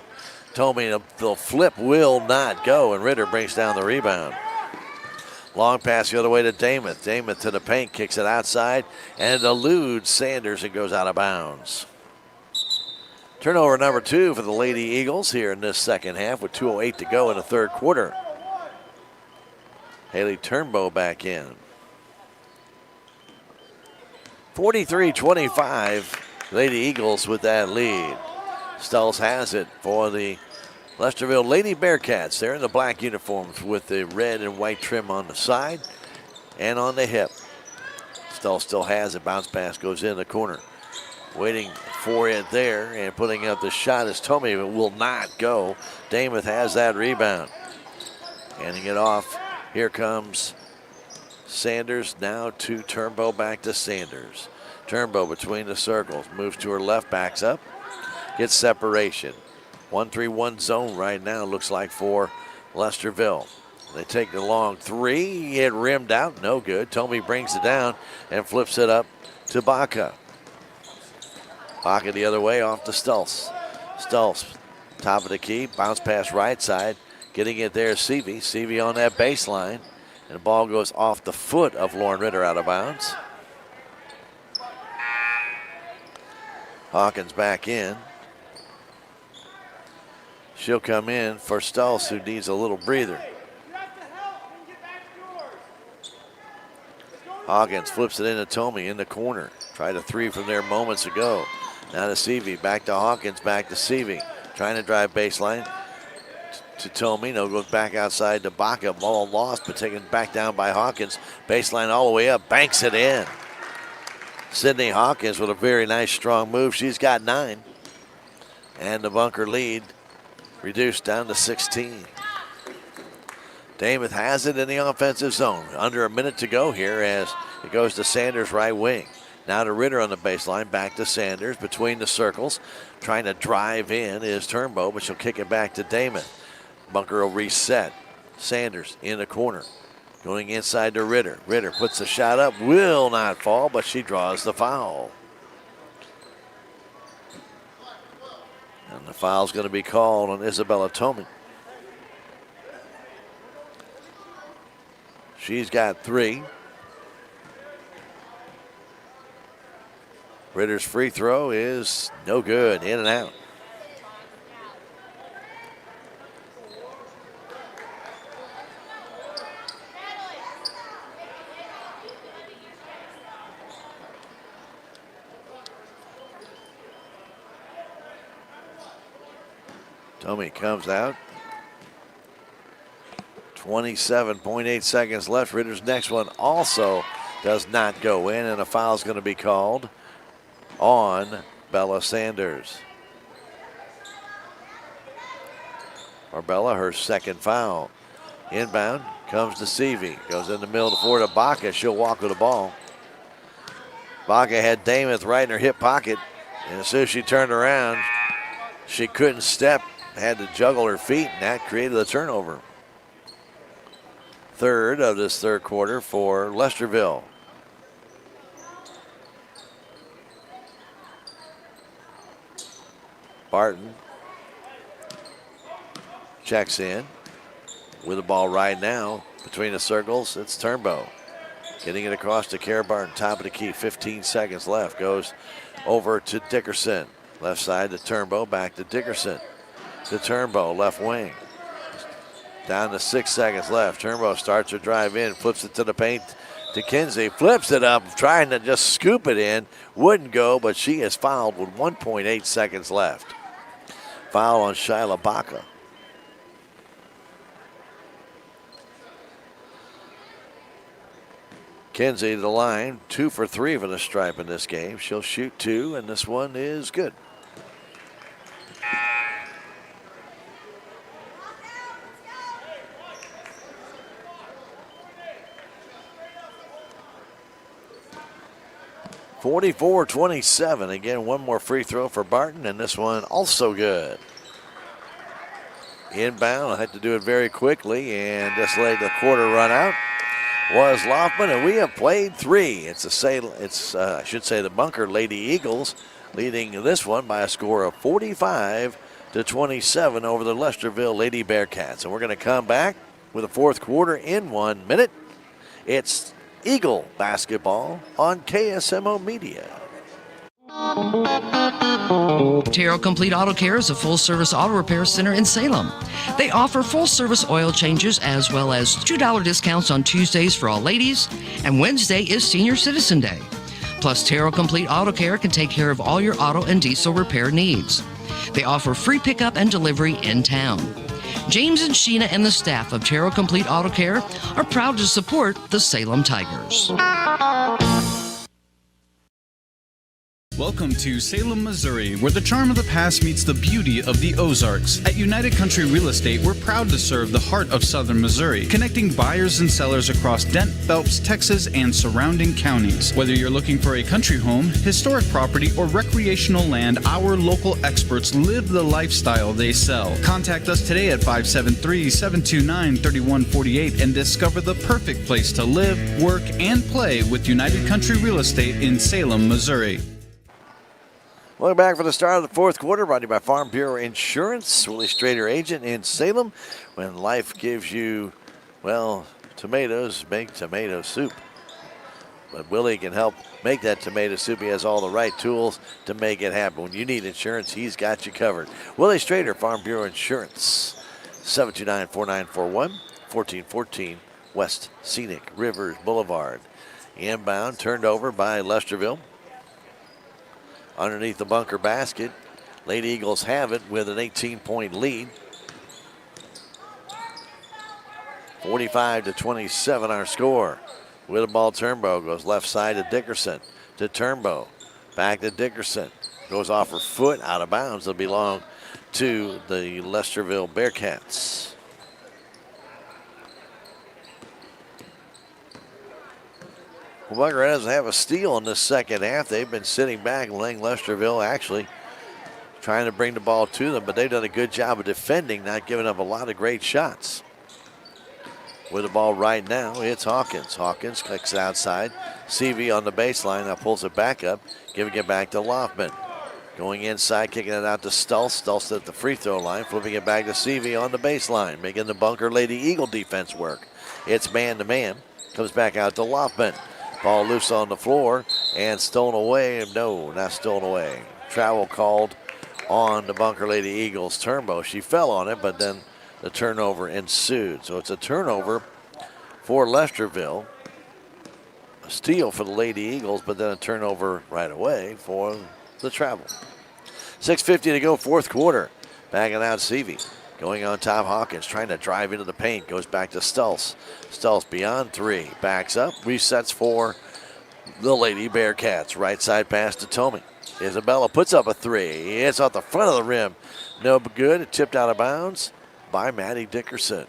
Tomey. The flip will not go. And Ritter brings down the rebound. Long pass the other way to Damath. Damath to the paint. Kicks it outside. And it eludes Sanders and goes out of bounds. Turnover number 2 for the Lady Eagles here in this second half with 2:08 to go in the third quarter. Haley Turnbow back in. 43-25, Lady Eagles with that lead. Stultz has it for the Lesterville Lady Bearcats. They're in the black uniforms with the red and white trim on the side and on the hip. Stultz still has it. Bounce pass goes in the corner. Waiting for it there and putting up the shot as Tomey. It will not go. Damath has that rebound. Handing it off. Here comes Sanders now to Turnbow, back to Sanders. Turnbow between the circles. Moves to her left, backs up. Gets separation. 1-3-1 zone right now, looks like, for Lesterville. They take the long three. It rimmed out. No good. Tomey brings it down and flips it up to Baca. Baca the other way off to Stultz. Stultz, top of the key. Bounce pass right side. Getting it there, Seavey. Seavey on that baseline. And the ball goes off the foot of Lauren Ritter, out of bounds. Hawkins back in. She'll come in for Stultz, who needs a little breather. Hawkins flips it into Tomey in the corner. Tried a three from there moments ago. Now to Seavey, back to Hawkins, back to Seavey. Trying to drive baseline to Tomey. No, goes back outside to Baca. Ball lost, but taken back down by Hawkins. Baseline all the way up, banks it in. Sydney Hawkins with a very nice strong move. She's got 9. And the bunker lead reduced down to 16. Dameth has it in the offensive zone. Under a minute to go here as it goes to Sanders' right wing. Now to Ritter on the baseline, back to Sanders between the circles. Trying to drive in is Turnbow, but she'll kick it back to Dameth. Bunker will reset. Sanders in the corner. Going inside to Ritter. Ritter puts the shot up, will not fall, but she draws the foul. And the foul's going to be called on Isabella Tomey. She's got 3. Ritter's free throw is no good, in and out. Tomey comes out. 27.8 seconds left. Ritter's next one also does not go in, and a foul's going to be called on Bella Sanders. For Bella, her second foul. Inbound comes to Seavey. Goes in the middle to forward to Baca. She'll walk with the ball. Baca had Dameth right in her hip pocket, and as soon as she turned around, she couldn't step, had to juggle her feet, and that created the turnover. Third of this third quarter for Lesterville. Barton checks in with the ball right now between the circles. It's Turnbow getting it across to Kara Barton, top of the key. 15 seconds left. Goes over to Dickerson. Left side to Turnbow, back to Dickerson. To Turnbow, left wing. Down to 6 seconds left. Turnbow starts her drive in, flips it to the paint to Kinsey. Flips it up, trying to just scoop it in. Wouldn't go, but she is fouled with 1.8 seconds left. Foul on Shyla Baca. Kinsey to the line, 2 for 3 for the stripe in this game. She'll shoot 2, and this one is good. (44-27). Again, one more free throw for Barton, and this one also good. Inbound, I had to do it very quickly, and just let the quarter run out. Was Loftman, and we have played 3. I should say the Bunker Lady Eagles leading this one by a score of 45-27 over the Lesterville Lady Bearcats. And we're going to come back with the fourth quarter in 1 minute. It's Eagle basketball on KSMO Media. Terrell Complete Auto Care is a full-service auto repair center in Salem. They offer full-service oil changes as well as $2 discounts on Tuesdays for all ladies, and Wednesday is Senior Citizen Day. Plus, Terrell Complete Auto Care can take care of all your auto and diesel repair needs. They offer free pickup and delivery in town. James and Sheena and the staff of Terrell Complete Auto Care are proud to support the Salem Tigers. Welcome to Salem, Missouri, where the charm of the past meets the beauty of the Ozarks. At United Country Real Estate, we're proud to serve the heart of southern Missouri, connecting buyers and sellers across Dent, Phelps, Texas, and surrounding counties. Whether you're looking for a country home, historic property, or recreational land, our local experts live the lifestyle they sell. Contact us today at 573-729-3148 and discover the perfect place to live, work, and play with United Country Real Estate in Salem, Missouri. Welcome back for the start of the fourth quarter, brought to you by Farm Bureau Insurance. Willie Strader, agent in Salem. When life gives you, well, tomatoes, make tomato soup. But Willie can help make that tomato soup. He has all the right tools to make it happen. When you need insurance, he's got you covered. Willie Strader, Farm Bureau Insurance. 729-4941, 1414 West Scenic Rivers Boulevard. Inbound, turned over by Lesterville. Underneath the bunker basket, Lady Eagles have it with an 18-point lead. 45-27 our score. With the ball, Turnbow goes left side to Dickerson. To Turnbow. Back to Dickerson. Goes off her foot, out of bounds. It'll belong to the Lesterville Bearcats. Well, Bunker doesn't have a steal in this second half. They've been sitting back and letting Lesterville actually trying to bring the ball to them, but they've done a good job of defending, not giving up a lot of great shots. With the ball right now, it's Hawkins. Hawkins kicks it outside. CV on the baseline, now pulls it back up, giving it back to Loftman. Going inside, kicking it out to Stultz. Stultz at the free throw line, flipping it back to CV on the baseline, making the Bunker Lady Eagle defense work. It's man-to-man. Comes back out to Loftman. Ball loose on the floor and stolen away. No, not stolen away. Travel called on the Bunker Lady Eagles. Turnbow. She fell on it, but then the turnover ensued. So it's a turnover for Lesterville. A steal for the Lady Eagles, but then a turnover right away for the Travel. 6:50 to go, fourth quarter. Backing out Seavey. Going on top, Hawkins trying to drive into the paint. Goes back to Stultz. Stultz beyond three. Backs up. Resets for the Lady Bearcats. Right side pass to Tomey. Isabella puts up a three. It's off the front of the rim. No good. It tipped out of bounds by Maddie Dickerson.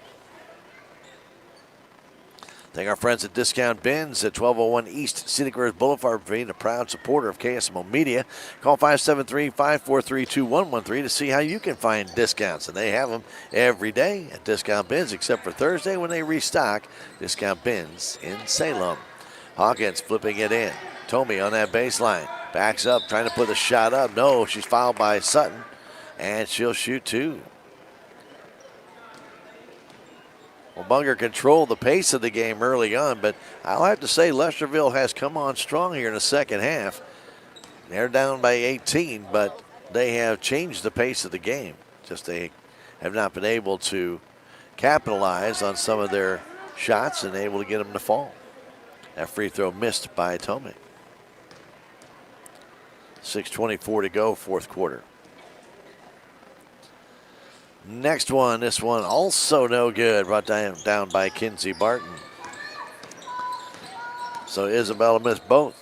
Thank our friends at Discount Bins at 1201 East Scenic Rivers Boulevard for being a proud supporter of KSMO Media. Call 573-543-2113 to see how you can find discounts. And they have them every day at Discount Bins except for Thursday when they restock Discount Bins in Salem. Hawkins flipping it in. Tomey on that baseline. Backs up, trying to put the shot up. No, she's fouled by Sutton. And she'll shoot two. Well, Bunker controlled the pace of the game early on, but I'll have to say Lesterville has come on strong here in the second half. They're down by 18, but they have changed the pace of the game. Just they have not been able to capitalize on some of their shots and able to get them to fall. That free throw missed by Tomey. 6:24 to go, fourth quarter. Next one, this one also no good. Brought down by Kinsey Barton. So Isabella missed both.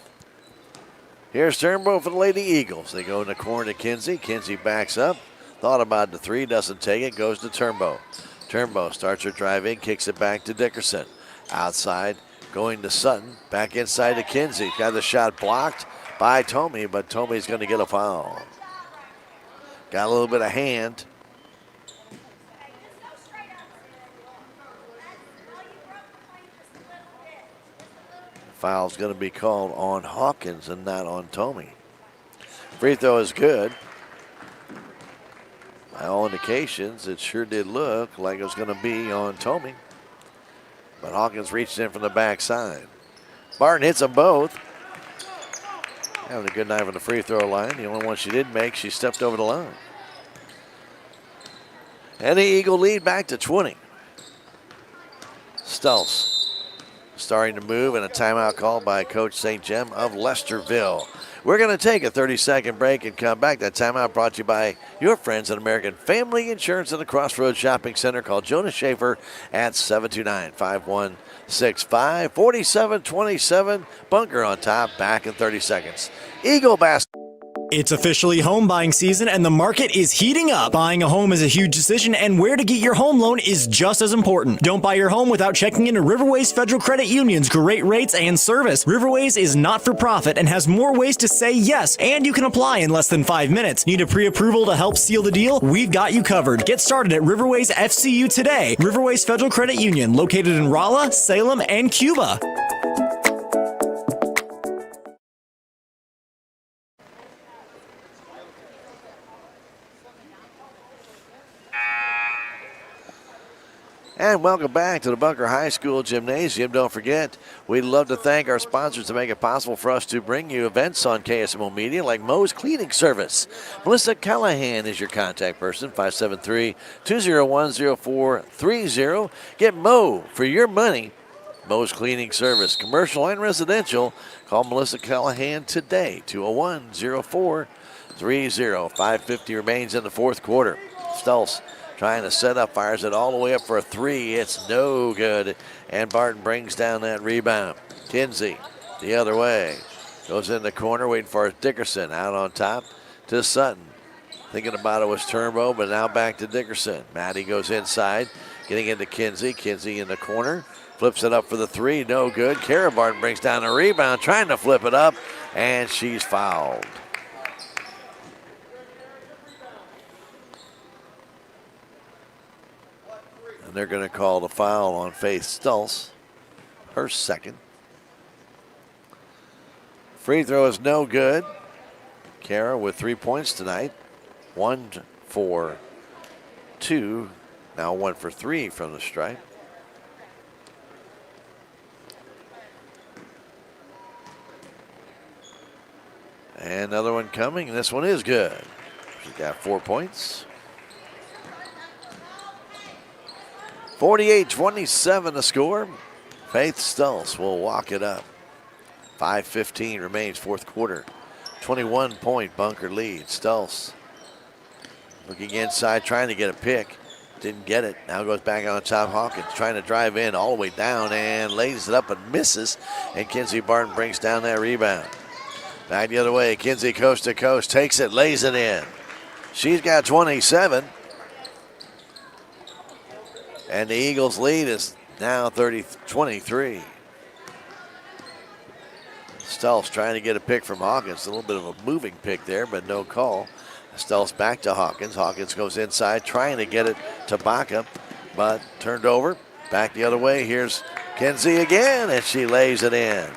Here's Turnbow for the Lady Eagles. They go in the corner to Kinsey. Kinsey backs up. Thought about the three, doesn't take it, goes to Turnbow. Turnbow starts her drive in, kicks it back to Dickerson. Outside, going to Sutton. Back inside to Kinsey. Got the shot blocked by Tomey, but Tomey's going to get a foul. Got a little bit of hand. Foul's going to be called on Hawkins and not on Tomey. Free throw is good. By all indications, it sure did look like it was going to be on Tomey. But Hawkins reached in from the backside. Barton hits them both. Having a good night on the free throw line. The only one she did make, she stepped over the line. And the Eagle lead back to 20. Stultz starting to move, and a timeout called by Coach St. Jem of Lesterville. We're going to take a 30-second break and come back. That timeout brought to you by your friends at American Family Insurance in the Crossroads Shopping Center. Call Jonas Schaefer at 729-5165. 47-27. Bunker on top. Back in 30 seconds. Eagle basketball. It's officially home buying season and the market is heating up. Buying a home is a huge decision and where to get your home loan is just as important. Don't buy your home without checking into Riverways Federal Credit Union's great rates and service. Riverways is not for profit and has more ways to say yes, and you can apply in less than 5 minutes. Need a pre-approval to help seal the deal? We've got you covered. Get started at Riverways FCU today. Riverways Federal Credit Union, located in Rolla, Salem, and Cuba. And welcome back to the Bunker High School Gymnasium. Don't forget, we'd love to thank our sponsors to make it possible for us to bring you events on KSMO Media like Moe's Cleaning Service. Melissa Callahan is your contact person, 573-201-0430. Get Moe for your money. Moe's Cleaning Service, commercial and residential. Call Melissa Callahan today, 201-0430. 5:50 remains in the fourth quarter. Stultz trying to set up, fires it all the way up for a three. It's no good. And Barton brings down that rebound. Kinsey the other way. Goes in the corner, waiting for Dickerson. Out on top. to Sutton. Thinking about it was Turnbow, but now back to Dickerson. Maddie goes inside, getting into Kinsey. Kinsey in the corner, flips it up for the three, no good. Kara Barton brings down a rebound, trying to flip it up, and she's fouled. And they're going to call the foul on Faith Stultz, her second. Free throw is no good. Kara with 3 points tonight. 1 for 2, now 1 for 3 from the stripe. And another one coming. This one is good. She's got 4 points. 48-27 the score. Faith Stultz will walk it up. 5:15 remains, fourth quarter. 21-point Bunker lead. Stultz looking inside, trying to get a pick. Didn't get it. Now goes back on top. Hawkins trying to drive in all the way down and lays it up and misses. And Kinsey Barton brings down that rebound. Back the other way. Kinsey coast to coast. Takes it, lays it in. She's got 27. And the Eagles lead is now 23. Stultz trying to get a pick from Hawkins. A little bit of a moving pick there, but no call. Stultz back to Hawkins. Hawkins goes inside, trying to get it to Baca, but turned over. Back the other way. Here's Kinsey again, and she lays it in.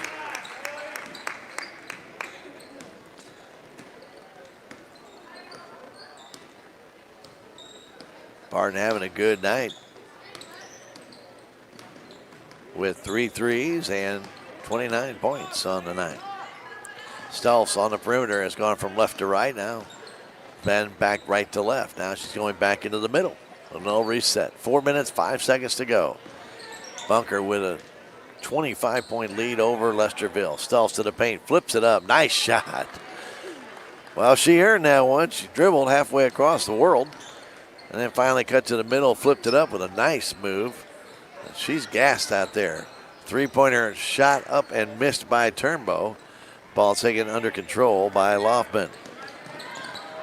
Barton having a good night with 3 threes and 29 points on the night. Stultz on the perimeter has gone from left to right now. Then back right to left. Now she's going back into the middle. A little reset. 4 minutes, 5 seconds to go. Bunker with a 25-point lead over Lesterville. Stultz to the paint, flips it up. Nice shot. Well, she earned that one. She dribbled halfway across the world. And then finally cut to the middle, flipped it up with a nice move. She's gassed out there. Three-pointer shot up and missed by Turnbow. Ball taken under control by Loftman.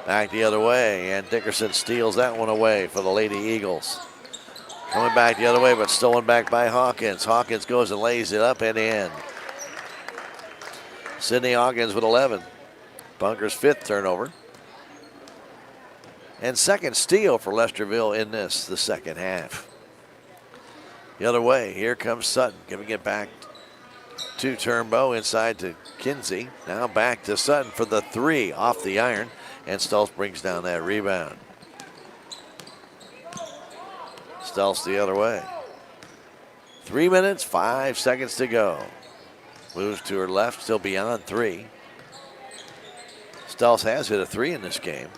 Back the other way, and Dickerson steals that one away for the Lady Eagles. Coming back the other way, but stolen back by Hawkins. Hawkins goes and lays it up and in. Sydney Hawkins with 11. Bunker's 5th turnover. And second steal for Lesterville in the second half. The other way, here comes Sutton, giving it back to Turnbow, inside to Kinsey. Now back to Sutton for the 3 off the iron, and Stultz brings down that rebound. Stultz the other way. 3 minutes, 5 seconds to go. Moves to her left, still beyond 3. Stultz has hit a 3 in this game.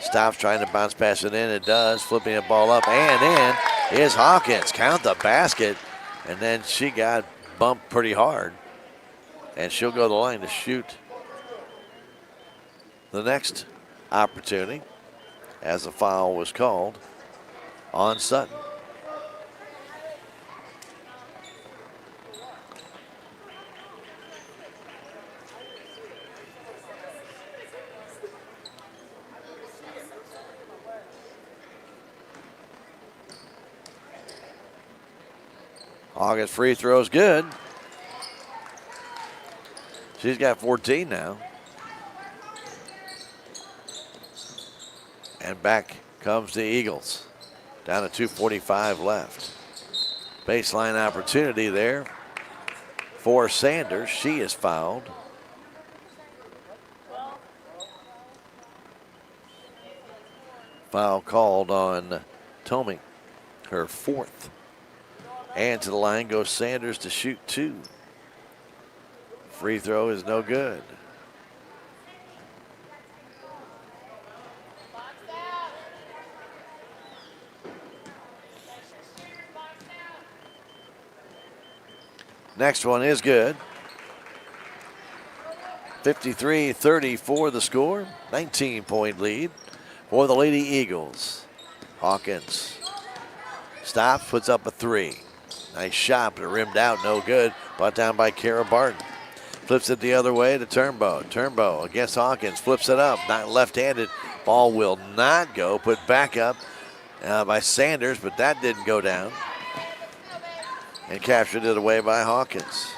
Stops trying to bounce pass it in. It does. Flipping the ball up and in is Hawkins. Count the basket. And then she got bumped pretty hard. And she'll go to the line to shoot the next opportunity as the foul was called on Sutton. August free throw's good. She's got 14 now. And back comes the Eagles. Down to 2:45 left. Baseline opportunity there for Sanders. She is fouled. Foul called on Tomey, her 4th. And to the line goes Sanders to shoot 2. Free throw is no good. Next one is good. 53-34 the score. 19-point lead for the Lady Eagles. Hawkins stops, puts up a 3. Nice shot, but it rimmed out, no good. Brought down by Kara Barton. Flips it the other way to Turnbow. Turnbow against Hawkins. Flips it up. Not left-handed. Ball will not go. Put back up by Sanders, but that didn't go down. And captured it away by Hawkins.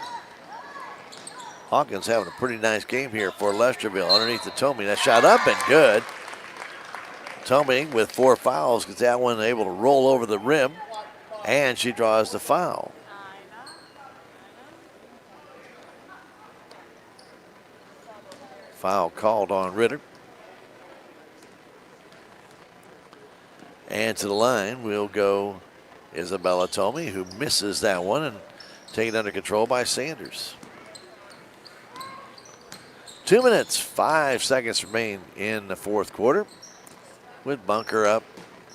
Hawkins having a pretty nice game here for Lesterville. Underneath the Tomey. That shot up and good. Tomey with 4 fouls gets that one able to roll over the rim. And she draws the foul. Foul called on Ritter. And to the line will go Isabella Tomey, who misses that one and taken under control by Sanders. 2 minutes, 5 seconds remain in the fourth quarter, with Bunker up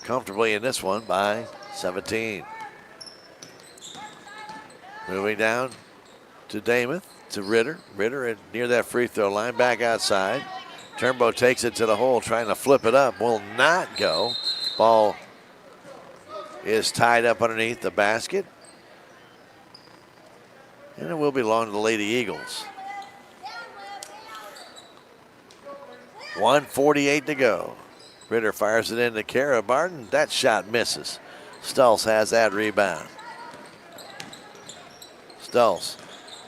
comfortably in this one by 17. Moving down to Damath, to Ritter. Ritter near that free throw line, back outside. Turnbow takes it to the hole, trying to flip it up. Will not go. Ball is tied up underneath the basket. And it will belong to the Lady Eagles. 1:48 to go. Ritter fires it into Kara Barton. That shot misses. Stulz has that rebound. Stulz,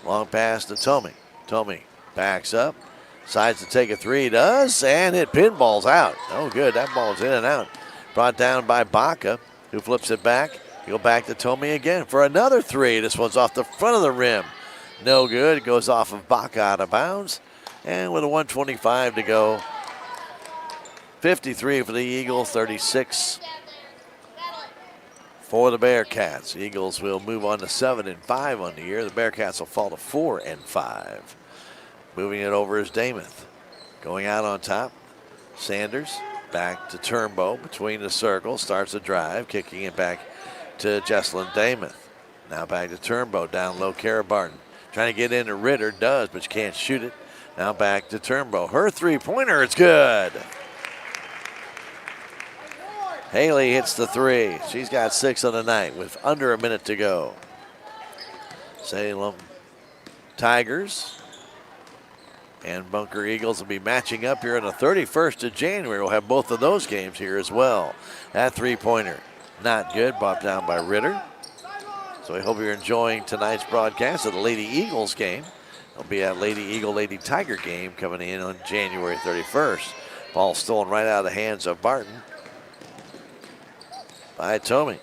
long pass to Tomey. Tomey backs up, decides to take a three, does, and it pinballs out. Oh, good, that ball's in and out. Brought down by Baca, who flips it back. Go back to Tomey again for another three. This one's off the front of the rim. No good, it goes off of Baca out of bounds. And with a 1:25 to go, 53 for the Eagles, 36 for the Bearcats. The Eagles will move on to 7-5 on the year. The Bearcats will fall to 4-5. Moving it over is Damath. Going out on top, Sanders back to Turnbow between the circles, starts a drive, kicking it back to Jesselyn Damath. Now back to Turnbow, down low, Kara Barton. Trying to get into Ritter, does, but she can't shoot it. Now back to Turnbow. Her three-pointer, it's good. Haley hits the three. She's got 6 on the night with under a minute to go. Salem Tigers and Bunker Eagles will be matching up here on the 31st of January. We'll have both of those games here as well. That three-pointer, not good, popped down by Ritter. So I hope you're enjoying tonight's broadcast of the Lady Eagles game. There'll be a Lady Eagle, Lady Tiger game coming in on January 31st. Ball stolen right out of the hands of Barton by Tomey.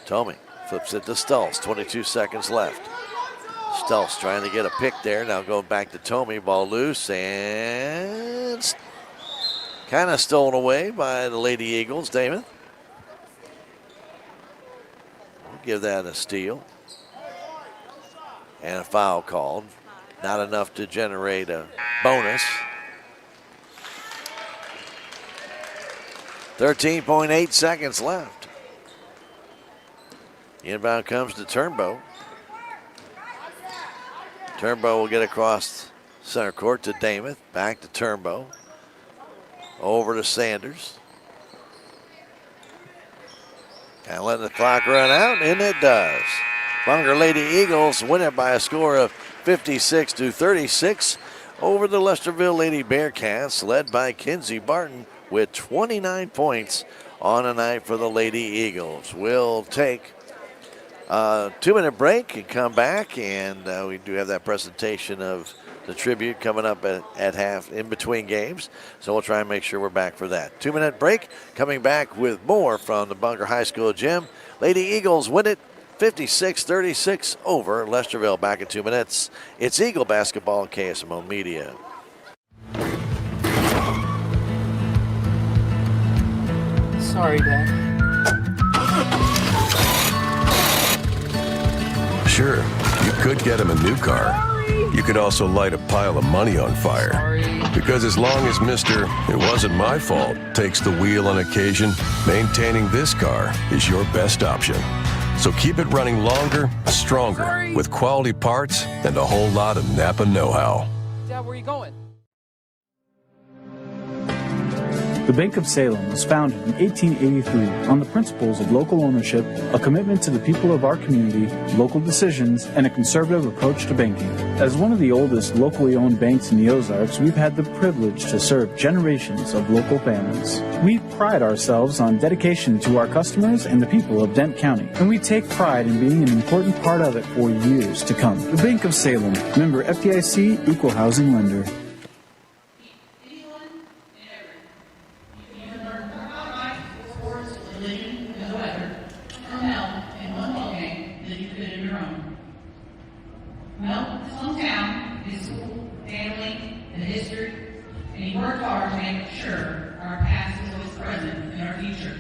Tomey flips it to Stulz. 22 seconds left. Stulz trying to get a pick there. Now going back to Tomey. Ball loose and kind of stolen away by the Lady Eagles. Damon. We'll give that a steal. And a foul called. Not enough to generate a bonus. 13.8 seconds left. Inbound comes to Turnbow. Turnbow will get across center court to Damath. Back to Turnbow. Over to Sanders. And letting the clock run out, and it does. Bunker Lady Eagles win it by a score of 56-36 over the Lesterville Lady Bearcats, led by Kinsey Barton with 29 points on a night for the Lady Eagles. We'll take a 2-minute break and come back, and we do have that presentation of the tribute coming up at half in between games. So we'll try and make sure we're back for that. 2-minute break, coming back with more from the Bunker High School gym. Lady Eagles win it 56-36 over Lesterville. Back in 2 minutes. It's Eagle Basketball and KSMO Media. Sorry, Dad. Sure, you could get him a new car. You could also light a pile of money on fire. Because as long as Mr. It wasn't my fault takes the wheel on occasion, maintaining this car is your best option. So keep it running longer, stronger, with quality parts and a whole lot of Napa know-how. Dad, where are you going? The Bank of Salem was founded in 1883 on the principles of local ownership, a commitment to the people of our community, local decisions, and a conservative approach to banking. As one of the oldest locally owned banks in the Ozarks, we've had the privilege to serve generations of local families. We pride ourselves on dedication to our customers and the people of Dent County, and we take pride in being an important part of it for years to come. The Bank of Salem, member FDIC, equal housing lender. Mel, his hometown, his school, family, and history, and he worked hard to make sure our past is always present in our future.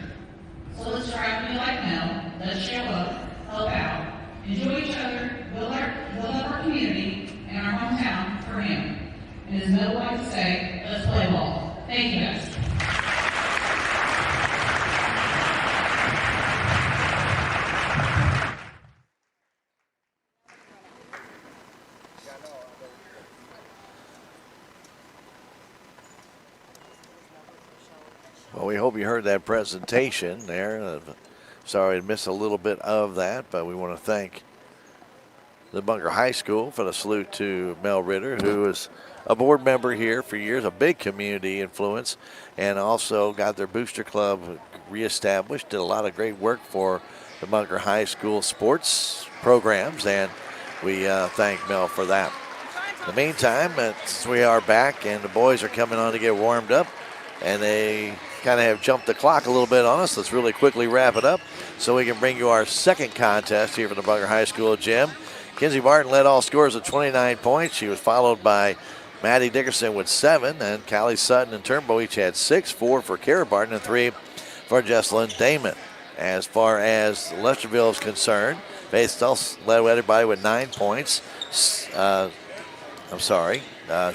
So let's strive to be like Mel. Let's show up, help out, enjoy each other, build up our community and our hometown for him. And as Mel likes to say, let's play ball. Thank you guys. Well, we hope you heard that presentation there. Sorry to miss a little bit of that, but we want to thank the Bunker High School for the salute to Mel Ritter, who is a board member here for years, a big community influence, and also got their booster club reestablished, did a lot of great work for the Bunker High School sports programs, and we thank Mel for that. In the meantime, we are back, and the boys are coming on to get warmed up, and they kind of have jumped the clock a little bit on us. Let's really quickly wrap it up so we can bring you our second contest here from the Bunker High School gym. Kinsey Martin led all scorers with 29 points. She was followed by Maddie Dickerson with 7, and Callie Sutton and Turnbow each had 6, 4 for Kara Barton, and 3 for Jesselyn Damon. As far as Lesterville is concerned, Faith Stultz led everybody with 9 points.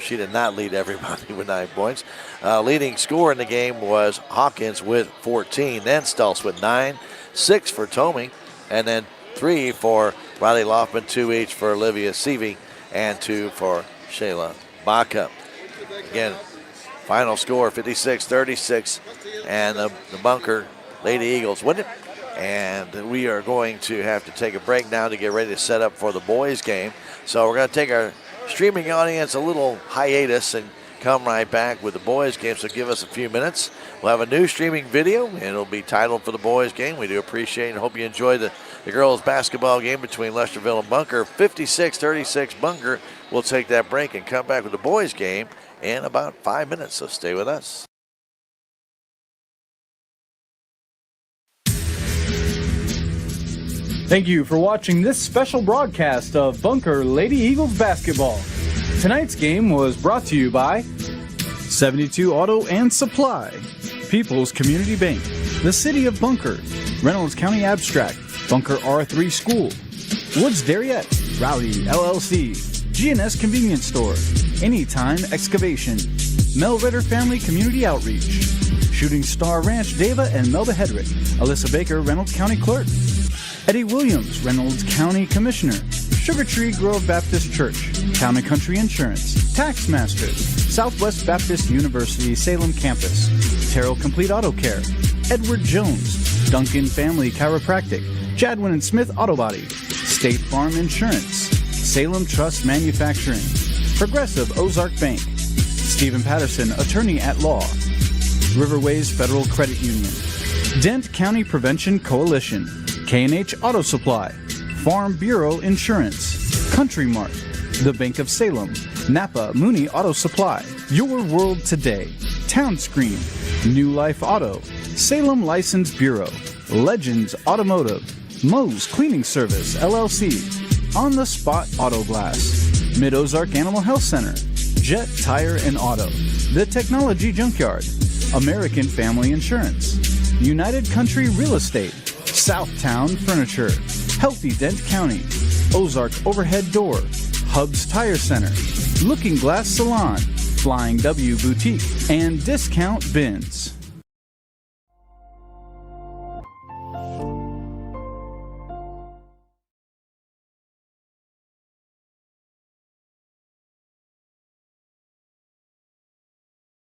She did not lead everybody with 9 points. Leading scorer in the game was Hawkins with 14. Then Stultz with 9, 6 for Tomey, and then 3 for Riley Loftman, 2 each for Olivia Seavey, and 2 for Shayla Baca. Again, final score 56-36, and the Bunker Lady Eagles win it. And we are going to have to take a break now to get ready to set up for the boys' game. So we're going to take our streaming audience a little hiatus and come right back with the boys' game, so give us a few minutes. We'll have a new streaming video, and it'll be titled for the boys' game. We do appreciate and hope you enjoy the girls' basketball game between Lesterville and Bunker. 56-36 Bunker. We'll take that break and come back with the boys' game in about 5 minutes, so stay with us. Thank you for watching this special broadcast of Bunker Lady Eagles basketball. Tonight's game was brought to you by 72 Auto and Supply, People's Community Bank, the City of Bunker, Reynolds County Abstract, Bunker R3 School, Woods Dairyette, Rowdy LLC, G&S Convenience Store, Anytime Excavation, Mel Ritter Family Community Outreach, Shooting Star Ranch Deva and Melba Hedrick, Alyssa Baker Reynolds County Clerk, Eddie Williams Reynolds County Commissioner, Sugar Tree Grove Baptist Church, Town & Country Insurance, Tax Masters, Southwest Baptist University Salem Campus, Terrell Complete Auto Care, Edward Jones, Duncan Family Chiropractic, Jadwin and Smith Auto Body, State Farm Insurance, Salem Trust Manufacturing, Progressive Ozark Bank, Stephen Patterson Attorney at Law, Riverways Federal Credit Union, Dent County Prevention Coalition, K&H Auto Supply, Farm Bureau Insurance, Country Mart, the Bank of Salem, Napa Mooney Auto Supply, Your World Today, Town Screen, New Life Auto, Salem License Bureau, Legends Automotive, Moe's Cleaning Service, LLC, On the Spot Auto Glass, Mid-Ozark Animal Health Center, Jet Tire and Auto, The Technology Junkyard, American Family Insurance, United Country Real Estate, Southtown Furniture, Healthy Dent County, Ozark Overhead Door, Hubs Tire Center, Looking Glass Salon, Flying W Boutique, and Discount Bins.